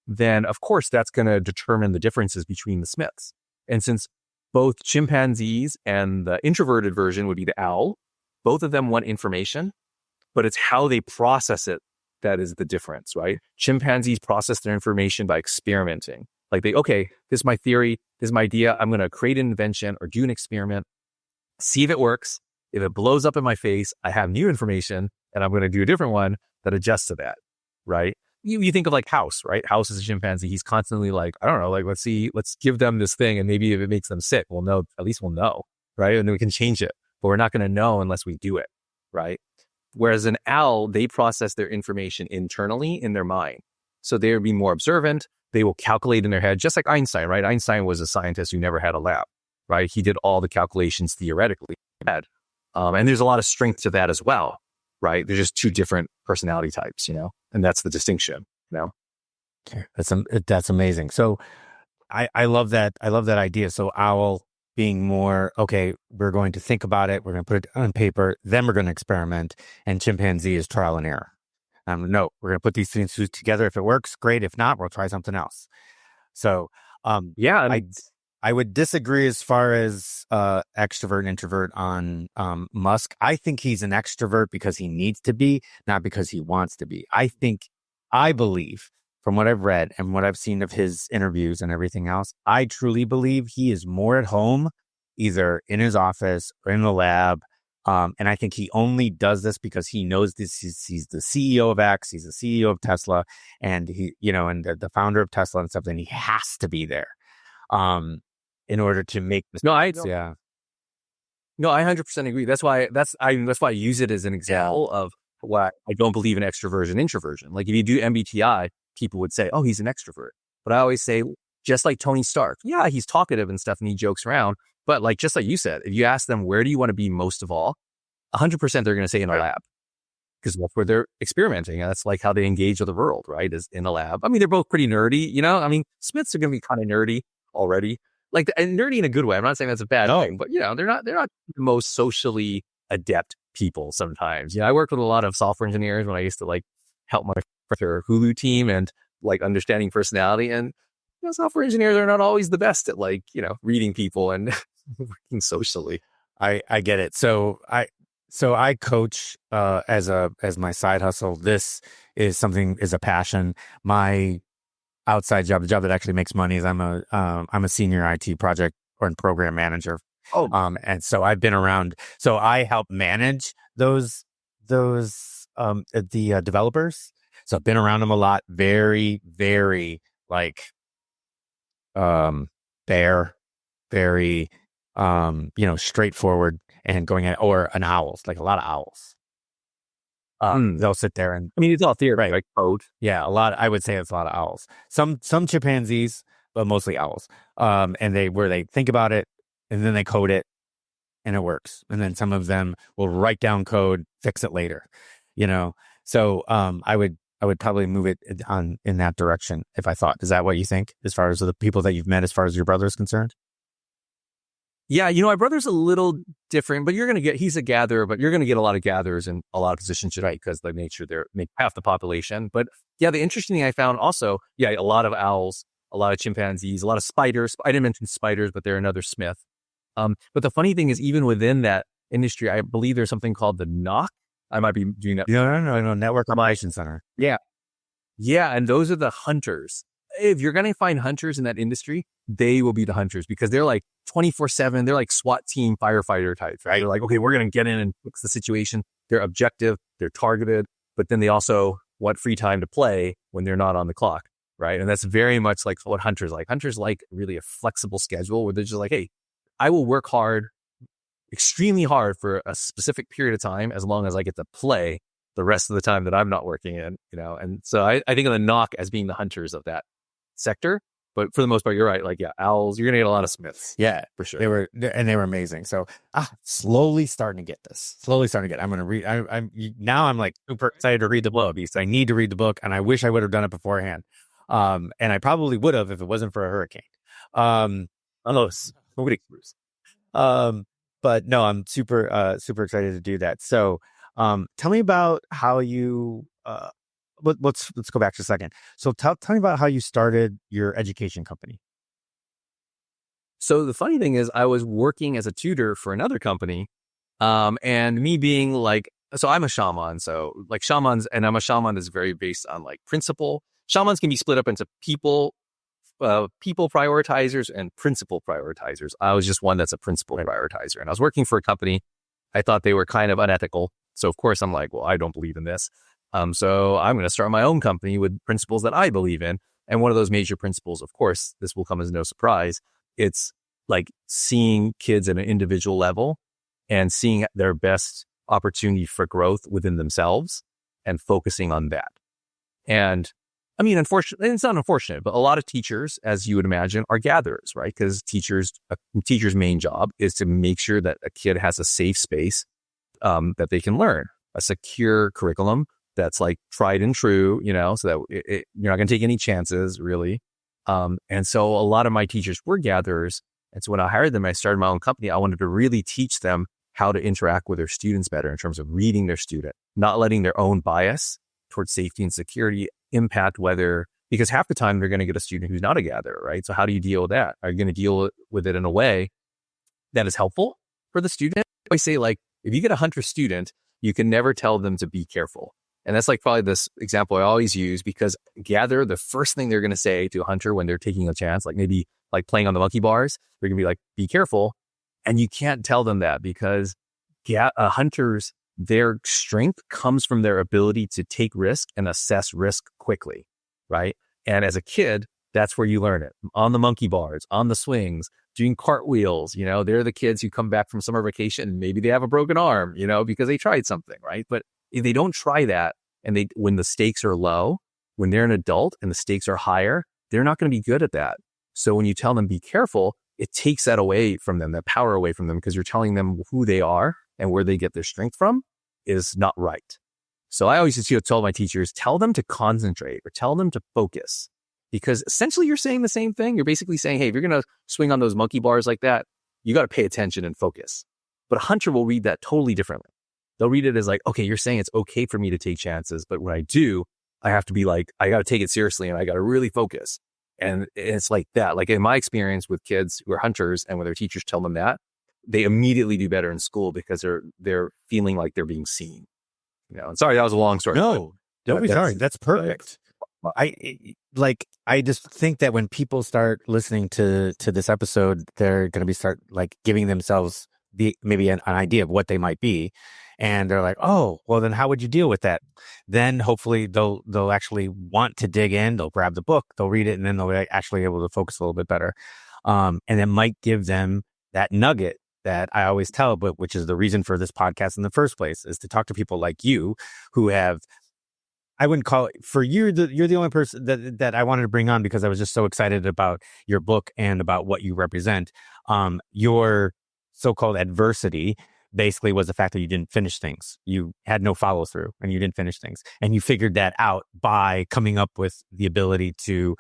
then of course that's going to determine the differences between the Smiths. And since both chimpanzees and the introverted version would be the owl, both of them want information, but it's how they process it that is the difference, right? Chimpanzees process their information by experimenting. Like this is my theory, this is my idea. I'm going to create an invention or do an experiment, see if it works. If it blows up in my face, I have new information and I'm going to do a different one that adjusts to that, right? You think of like House, right? House is a chimpanzee. He's constantly like, I don't know, like, let's give them this thing. And maybe if it makes them sick, at least we'll know, right? And then we can change it, but we're not going to know unless we do it, right? Whereas an owl, they process their information internally in their mind. So they will be more observant. They will calculate in their head, just like Einstein, right? Einstein was a scientist who never had a lab, right? He did all the calculations theoretically. And there's a lot of strength to that as well, right? They're just two different personality types, and that's the distinction, That's amazing. So I love that. I love that idea. So owl being more, okay, we're going to think about it. We're going to put it on paper. Then we're going to experiment. And chimpanzee is trial and error. No, we're going to put these things together. If it works, great. If not, we'll try something else. So, I would disagree as far as extrovert and introvert on Musk. I think he's an extrovert because he needs to be, not because he wants to be. I believe from what I've read and what I've seen of his interviews and everything else, I truly believe he is more at home, either in his office or in the lab. And I think he only does this because he knows this. He's the CEO of X. He's the CEO of Tesla, and and the founder of Tesla and stuff. And he has to be there, in order to make this. No, I 100% agree. That's why I use it as an example of why I don't believe in extroversion, introversion. Like if you do MBTI, people would say, oh, he's an extrovert. But I always say, just like Tony Stark, yeah, he's talkative and stuff and he jokes around. But like, just like you said, if you ask them, where do you want to be most of all? 100% they're going to say in a lab because that's where they're experimenting. And that's like how they engage with the world, right? Is in a lab. I mean, they're both pretty nerdy, Smiths are going to be kind of nerdy already, and nerdy in a good way. I'm not saying that's a bad thing, but they're not the most socially adept people sometimes. I worked with a lot of software engineers when I used to help my Hulu team and like understanding personality. And software engineers are not always the best at like, reading people and working socially. I get it. So I coach as my side hustle. This is a passion. My outside job, the job that actually makes money, is I'm a senior IT project or program manager. Oh, and so I've been around. So I help manage those the developers. So I've been around them a lot. Very, very like bare, very straightforward and going at, or an owls, like a lot of owls. They'll sit there and, I mean, it's all theory, right, like code. Yeah, a lot. I would say it's a lot of owls. Some chimpanzees, but mostly owls. And they think about it and then they code it and it works. And then some of them will write down code, fix it later. So I would probably move it on in that direction if I thought. Is that what you think, as far as the people that you've met, as far as your brother is concerned? Yeah, my brother's a little different, but he's a gatherer, but you're going to get a lot of gatherers in a lot of positions, right? Because the nature, they're half the population. But yeah, the interesting thing I found also, a lot of owls, a lot of chimpanzees, a lot of spiders. I didn't mention spiders, but they're another Smith. But the funny thing is, even within that industry, I believe there's something called the NOC. I might be doing that. No, Network Operations Center. Yeah. Yeah, and those are the hunters. If you're going to find hunters in that industry, they will be the hunters because they're like 24/7. They're like SWAT team firefighter types, right? They're like, okay, we're going to get in and fix the situation. They're objective, they're targeted, but then they also want free time to play when they're not on the clock, right? And that's very much like what hunters like. Hunters like really a flexible schedule where they're just like, hey, I will work hard, extremely hard for a specific period of time as long as I get to play the rest of the time that I'm not working in, And so I think of the NOC as being the hunters of that sector. But for the most part, you're right. Like, yeah, owls, you're going to get a lot of Smiths. Yeah, for sure. They were amazing. So slowly starting to get this. I'm going to read. I'm like super excited to read the book because I need to read the book, and I wish I would have done it beforehand. And I probably would have if it wasn't for a hurricane. Nobody. But no, I'm super excited to do that. So, tell me about how you. Let's go back just a second. So tell me about how you started your education company. So the funny thing is I was working as a tutor for another company. And me being like, so I'm a shaman. So like shamans, and I'm a shaman is very based on like principle. Shamans can be split up into people prioritizers and principle prioritizers. I was just one that's a principle prioritizer. And I was working for a company. I thought they were kind of unethical. So of course I'm like, well, I don't believe in this. So I'm going to start my own company with principles that I believe in. And one of those major principles, of course, this will come as no surprise. It's like seeing kids at an individual level and seeing their best opportunity for growth within themselves and focusing on that. And I mean, unfortunately, it's not unfortunate, but a lot of teachers, as you would imagine, are gatherers, right? Because a teacher's main job is to make sure that a kid has a safe space that they can learn, a secure curriculum that's like tried and true, so that you're not going to take any chances, really. And so a lot of my teachers were gatherers. And so when I hired them, I started my own company. I wanted to really teach them how to interact with their students better in terms of reading their student, not letting their own bias towards safety and security impact because half the time they're going to get a student who's not a gatherer, right? So how do you deal with that? Are you going to deal with it in a way that is helpful for the student? I say, like, if you get a hunter student, you can never tell them to be careful. And that's like probably this example I always use, because gatherer, the first thing they're going to say to a hunter when they're taking a chance, like maybe like playing on the monkey bars, they're going to be like, be careful. And you can't tell them that because hunters, their strength comes from their ability to take risk and assess risk quickly, right? And as a kid, that's where you learn it. On the monkey bars, on the swings, doing cartwheels, they're the kids who come back from summer vacation and maybe they have a broken arm, because they tried something, right? But if they don't try that, and when the stakes are low, when they're an adult and the stakes are higher, they're not going to be good at that. So when you tell them be careful, it takes that away from them, that power away from them, because you're telling them who they are and where they get their strength from is not right. So I always used to tell my teachers, tell them to concentrate or tell them to focus, because essentially you're saying the same thing. You're basically saying, hey, if you're going to swing on those monkey bars like that, you got to pay attention and focus. But a hunter will read that totally differently. They'll read it as like, okay, you're saying it's okay for me to take chances, but when I do, I have to be like, I got to take it seriously and I got to really focus. And it's like that. Like in my experience with kids who are hunters and when their teachers tell them that, they immediately do better in school because they're feeling like they're being seen. And sorry, that was a long story. No, don't be sorry. That's perfect. I just think that when people start listening to this episode, they're going to be start like giving themselves maybe an idea of what they might be. And they're like, oh, well, then how would you deal with that? Then hopefully they'll actually want to dig in. They'll grab the book, they'll read it, and then they'll be actually able to focus a little bit better. And it might give them that nugget that I always tell, but which is the reason for this podcast in the first place, is to talk to people like you who have, I wouldn't call it for you. You're the only person that I wanted to bring on because I was just so excited about your book and about what you represent. Your so-called adversity basically was the fact that you didn't finish things. You had no follow through and you didn't finish things. And you figured that out by coming up with the ability to,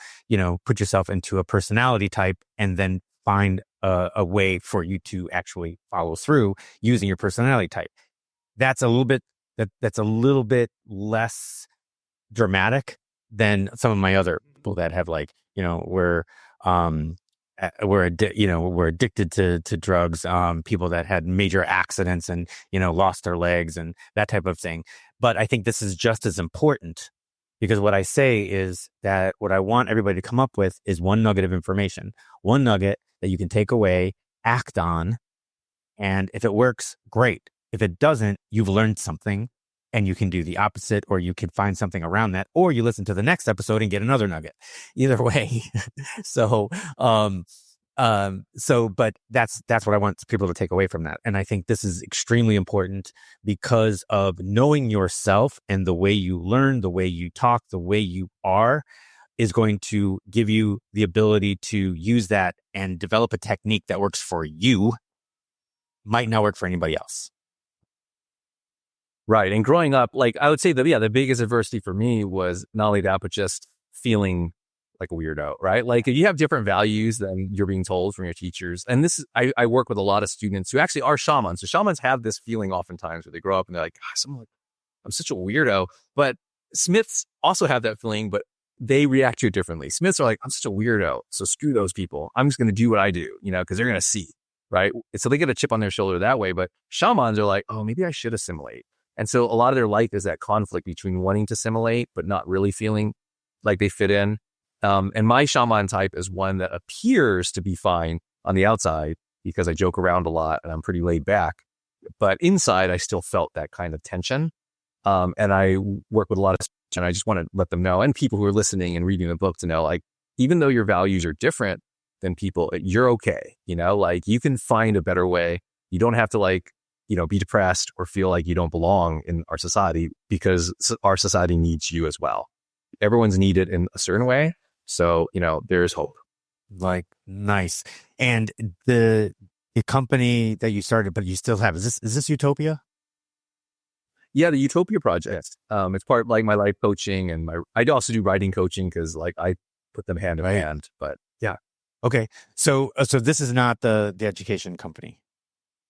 put yourself into a personality type and then find a way for you to actually follow through using your personality type. That's a little bit less dramatic than some of my other people that have we're addicted to drugs, people that had major accidents and, lost their legs and that type of thing. But I think this is just as important because what I say is that what I want everybody to come up with is one nugget of information, one nugget that you can take away, act on. And if it works, great. If it doesn't, you've learned something and you can do the opposite, or you can find something around that, or you listen to the next episode and get another nugget. Either way. But that's what I want people to take away from that. And I think this is extremely important because of knowing yourself and the way you learn, the way you talk, the way you are is going to give you the ability to use that and develop a technique that works for you, might not work for anybody else. Right. And growing up, like I would say that, the biggest adversity for me was not only that, but just feeling like a weirdo, right? Like if you have different values than you're being told from your teachers. And this is, I work with a lot of students who actually are shamans. So shamans have this feeling oftentimes where they grow up and they're like, I'm such a weirdo. But Smiths also have that feeling, but they react to it differently. Smiths are like, I'm such a weirdo. So screw those people. I'm just going to do what I do, because they're going to see, right? So they get a chip on their shoulder that way. But shamans are like, oh, maybe I should assimilate. And so a lot of their life is that conflict between wanting to assimilate, but not really feeling like they fit in. And my shaman type is one that appears to be fine on the outside because I joke around a lot and I'm pretty laid back. But inside, I still felt that kind of tension. And I work with a lot of, and I just want to let them know, and people who are listening and reading the book to know, like, even though your values are different than people, you're okay. Like you can find a better way. You don't have to be depressed or feel like you don't belong in our society because our society needs you as well. Everyone's needed in a certain way. So, there's hope. Like, nice. And the company that you started, but you still have, is this Utopia? Yeah, the Utopia Project. It's part of like my life coaching and I also do writing coaching because I put them hand in hand, but yeah. Okay. So this is not the education company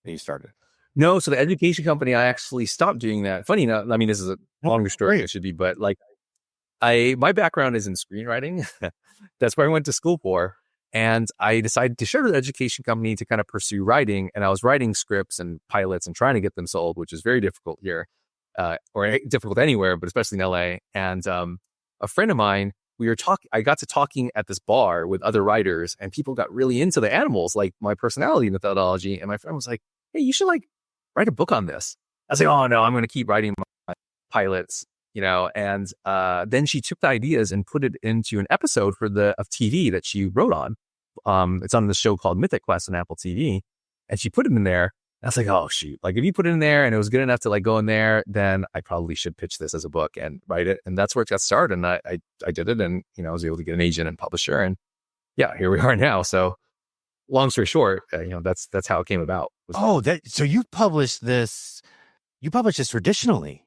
that you started. No, so the education company, I actually stopped doing that. Funny enough, I mean, this is a longer story than it should be, but my background is in screenwriting. That's where I went to school for. And I decided to share the education company to kind of pursue writing. And I was writing scripts and pilots and trying to get them sold, which is very difficult here, or difficult anywhere, but especially in LA. And a friend of mine, I got to talking at this bar with other writers and people got really into the animals, like my personality methodology. And my friend was like, hey, you should write a book on this. I was like, oh no, I'm going to keep writing my pilots, and then she took the ideas and put it into an episode of TV that she wrote on. It's on the show called Mythic Quest on Apple TV. And she put it in there. And I was like, oh shoot, if you put it in there and it was good enough to go in there, then I probably should pitch this as a book and write it. And that's where it got started. And I did it and, I was able to get an agent and publisher and yeah, here we are now. So long story short, that's how it came about. So you published this traditionally.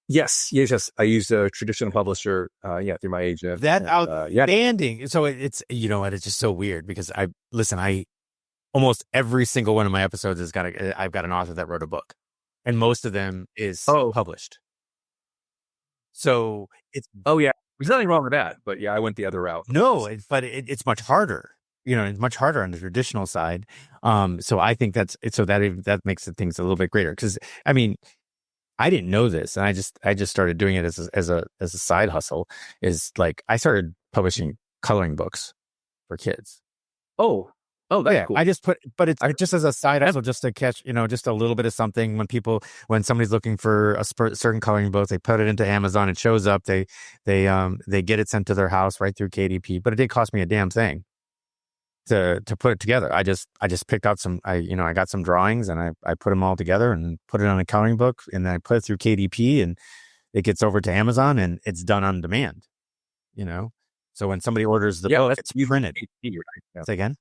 Yes. I used a traditional publisher, through my agent. That's outstanding. Yeah. So it's, it's just so weird because almost every single one of my episodes I've got an author that wrote a book and most of them is published. So it's Oh yeah, there's nothing wrong with that. But yeah, I went the other route. no, it's much harder. It's much harder on the traditional side. So I think that makes the things a little bit greater because I mean, I didn't know this, and I just started doing it as a side hustle. Is like I started publishing coloring books for kids. Oh, that's cool. I just but it's just as a side hustle, just to catch, just a little bit of something when somebody's looking for a certain coloring book, they put it into Amazon, it shows up, they get it sent to their house right through KDP, but it didn't cost me a damn thing to put it together. I just picked out I got some drawings and I put them all together and put it on a coloring book, and then I put it through KDP and it gets over to Amazon and it's done on demand, So when somebody orders the book, it's printed. Say again?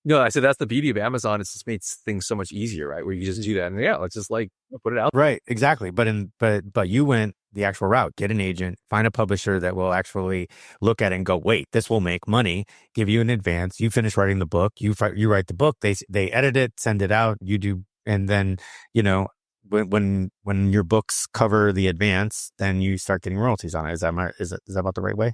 No, I said that's the beauty of Amazon. It's just made things so much easier, right? Where you just do that, and let's just like put it out. Right, exactly. But you went the actual route. Get an agent, find a publisher that will actually look at it and go, wait, this will make money. Give you an advance. You finish writing the book. You write the book. They edit it, send it out. You do, and then when your books cover the advance, then you start getting royalties on it. Is that about the right way?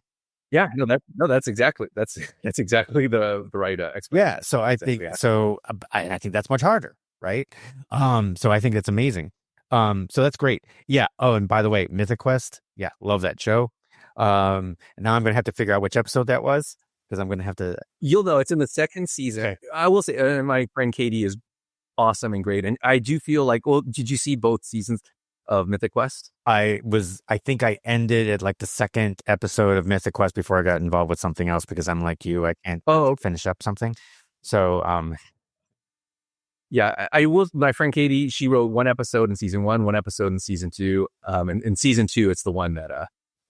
Yeah, that's exactly the right explanation. Yeah, so I think I think that's much harder, right? So I think that's amazing. So that's great. Yeah. Oh, and by the way, Mythic Quest. Yeah, love that show. And now I'm gonna have to figure out which episode that was because I'm gonna have to. You'll know it's in the second season. Okay. I will say, my friend Katie is awesome and great, and I do feel like. Well, did you see both seasons of Mythic Quest? I think I ended at like the second episode of Mythic Quest before I got involved with something else because I'm like you, I can't finish up something. So, yeah, I will. My friend Katie, she wrote one episode in season one episode in season two. And in season two, it's the one that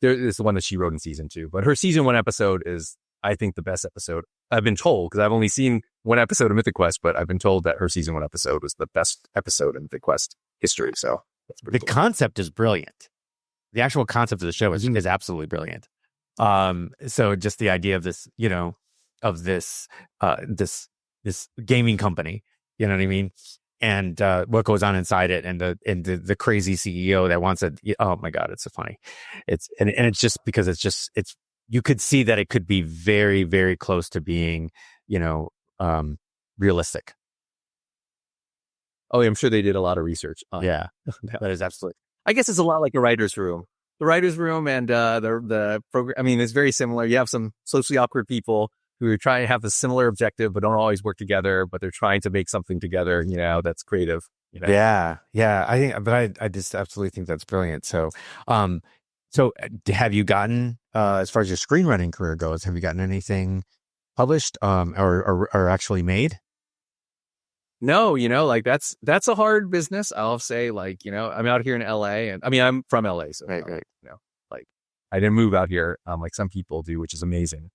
it's the one that she wrote in season two. But her season one episode is, I think, the best episode. I've been told, because I've only seen one episode of Mythic Quest, but I've been told that her season one episode was the best episode in Mythic Quest history. So. The concept is brilliant. The actual concept of the show is absolutely brilliant. So just the idea of this, of this gaming company, you know what I mean? And what goes on inside it, and the crazy CEO that wants it. Oh my God, it's so funny. And it's just because it's you could see that it could be very, very close to being, realistic. Oh, I'm sure they did a lot of research. Yeah, that is absolutely. I guess it's a lot like a writer's room. The writer's room and the program. I mean, it's very similar. You have some socially awkward people who are trying to have a similar objective, but don't always work together. But they're trying to make something together. That's creative. Yeah. I think, but I just absolutely think that's brilliant. So, have you gotten as far as your screenwriting career goes? Have you gotten anything published or actually made? No, that's a hard business. I'll say, I'm out here in LA, and I mean, I'm from LA, so right. I didn't move out here like some people do, which is amazing.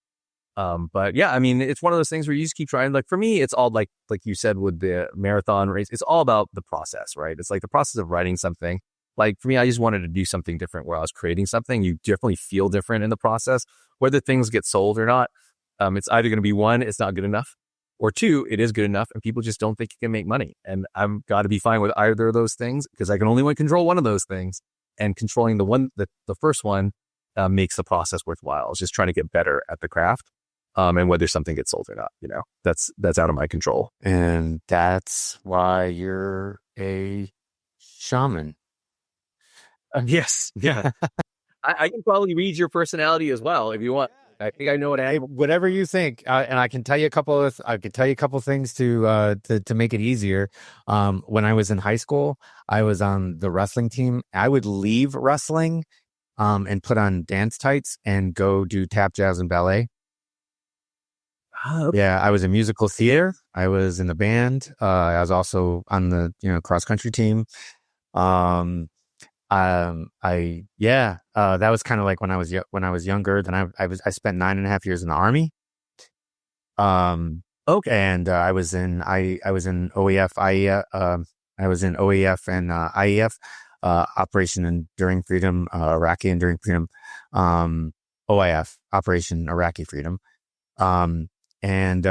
But yeah, I mean, it's one of those things where you just keep trying. Like for me, it's all like you said with the marathon race, it's all about the process, right? It's like the process of writing something. Like for me, I just wanted to do something different where I was creating something. You definitely feel different in the process, whether things get sold or not. It's either going to be one, it's not good enough. Or two, it is good enough and people just don't think you can make money. And I've got to be fine with either of those things because I can only control one of those things. And controlling the first one makes the process worthwhile. It's just trying to get better at the craft. And whether something gets sold or not, that's out of my control. And that's why you're a shaman. Yes. Yeah. I can probably read your personality as well if you want. I think I know what whatever you think, and I can tell you a couple things to make it easier. When I was in high school, I was on the wrestling team. I would leave wrestling, and put on dance tights and go do tap, jazz, and ballet. Yeah, I was in musical theater. I was in the band. I was also on the cross country team. That was kind of like when I was younger. Then I spent 9.5 years in the Army. Okay. And I was in OEF, IEF. I was in OEF and IEF, Operation Enduring Freedom, Iraqi Enduring Freedom, OIF, Operation Iraqi Freedom. And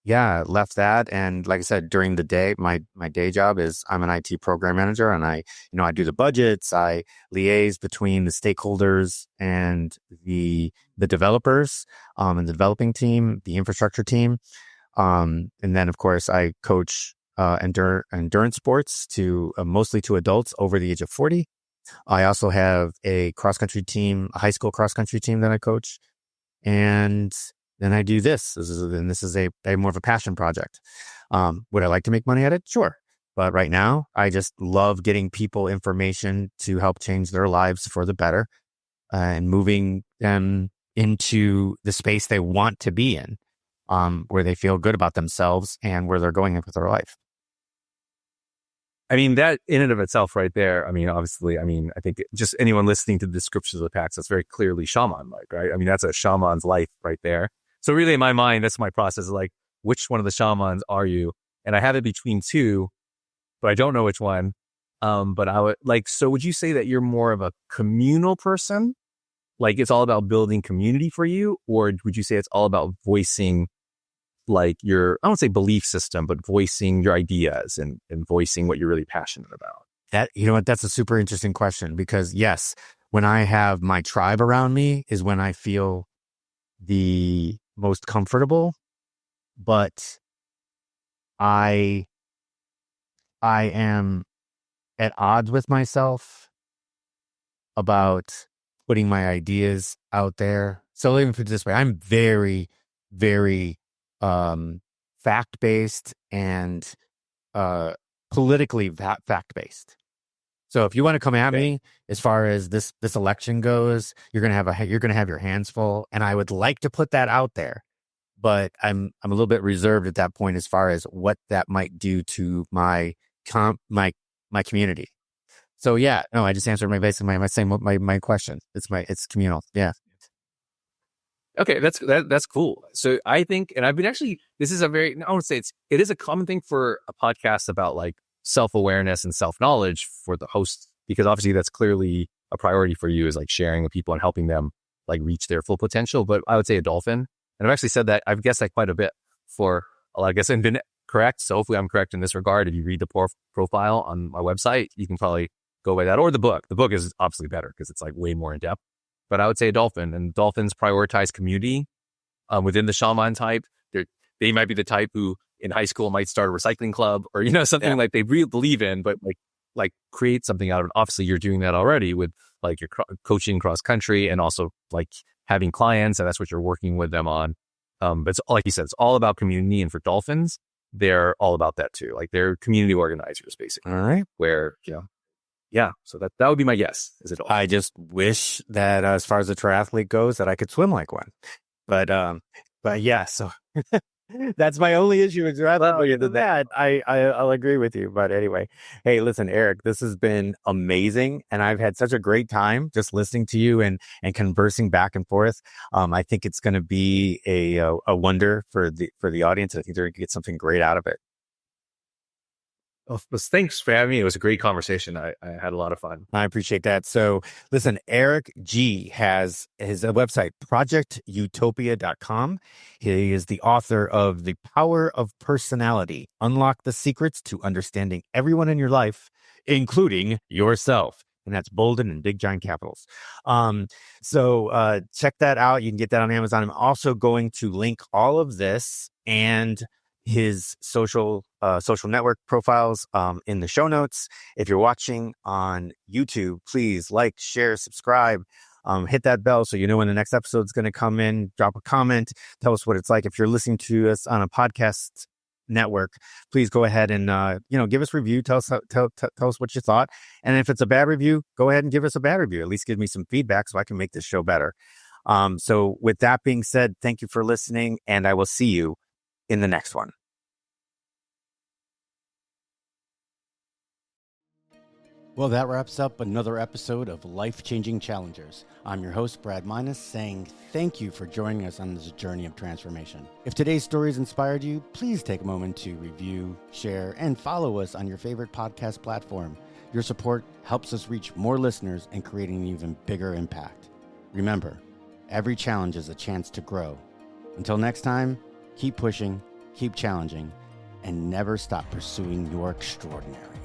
left that. And like I said, during the day, my day job is I'm an IT program manager, and I do the budgets. I liaise between the stakeholders and the developers, and the developing team, the infrastructure team. And then of course I coach, endurance sports to mostly to adults over the age of 40. I also have a cross-country team, a high school cross-country team that I coach. And then I do this. This is a more of a passion project. Would I like to make money at it? Sure. But right now, I just love getting people information to help change their lives for the better, and moving them into the space they want to be in, where they feel good about themselves and where they're going with their life. I mean, that in and of itself right there, I mean, obviously, I think just anyone listening to the descriptions of the packs, that's very clearly shaman-like, right? I mean, that's a shaman's life right there. So really in my mind, that's my process, like, which one of the shamans are you? And I have it between two, but I don't know which one. But I would so would you say that you're more of a communal person? Like it's all about building community for you? Or would you say it's all about voicing like your, I don't say belief system, but voicing your ideas and voicing what you're really passionate about? That, that's a super interesting question, because yes, when I have my tribe around me is when I feel the most comfortable, but I am at odds with myself about putting my ideas out there. So let me put it this way. I'm very, very fact-based and politically fact-based. So if you want to come at me as far as this election goes, you're gonna have your hands full, and I would like to put that out there, but I'm a little bit reserved at that point as far as what that might do to my community. So yeah, no, I just answered my question. It's communal. Yeah. Okay, that's cool. So I think, and I've been actually, this is a very, I want to say it is a common thing for a podcast about like self-awareness and self-knowledge for the host, because obviously that's clearly a priority for you, is like sharing with people and helping them like reach their full potential. But I would say a dolphin, and I've actually said that, I've guessed that quite a bit for a lot of guests and been correct. So hopefully I'm correct in this regard. If you read the profile on my website, you can probably go by that, or the book. The book is obviously better because it's like way more in depth. But I would say a dolphin, and dolphins prioritize community within the shaman type. They might be the type who in high school might start a recycling club, or something like they really believe in, but like create something out of it. Obviously, you're doing that already with like your coaching cross country, and also like having clients, and that's what you're working with them on. But it's, like you said, it's all about community, and for dolphins, they're all about that too. Like they're community organizers, basically. All right. Where yeah, so that would be my guess. Is it? I just wish that as far as the triathlete goes, that I could swim like one. But yeah, so that's my only issue with triathlon. Well, that I'll agree with you. But anyway, hey, listen, Eric, this has been amazing, and I've had such a great time just listening to you and conversing back and forth. I think it's going to be a wonder for the audience. I think they're going to get something great out of it. Well, thanks for having me. It was a great conversation. I had a lot of fun. I appreciate that. So listen, Eric G has his website, projectutopia.com. He is the author of The Power of Personality: Unlock the Secrets to Understanding Everyone in Your Life, including yourself. And that's bolded in big giant capitals. So check that out. You can get that on Amazon. I'm also going to link all of this and his social network profiles in the show notes. If you're watching on YouTube, please like, share, subscribe, hit that bell so you know when the next episode is going to come in. Drop a comment, tell us what it's like. If you're listening to us on a podcast network, please go ahead and give us a review. Tell us what you thought, and if it's a bad review, go ahead and give us a bad review. At least give me some feedback so I can make this show better. So with that being said, thank you for listening, and I will see you in the next one. Well, that wraps up another episode of Life-Changing Challengers. I'm your host, Brad Minus, saying thank you for joining us on this journey of transformation. If today's stories inspired you, please take a moment to review, share, and follow us on your favorite podcast platform. Your support helps us reach more listeners and create an even bigger impact. Remember, every challenge is a chance to grow. Until next time, keep pushing, keep challenging, and never stop pursuing your extraordinary.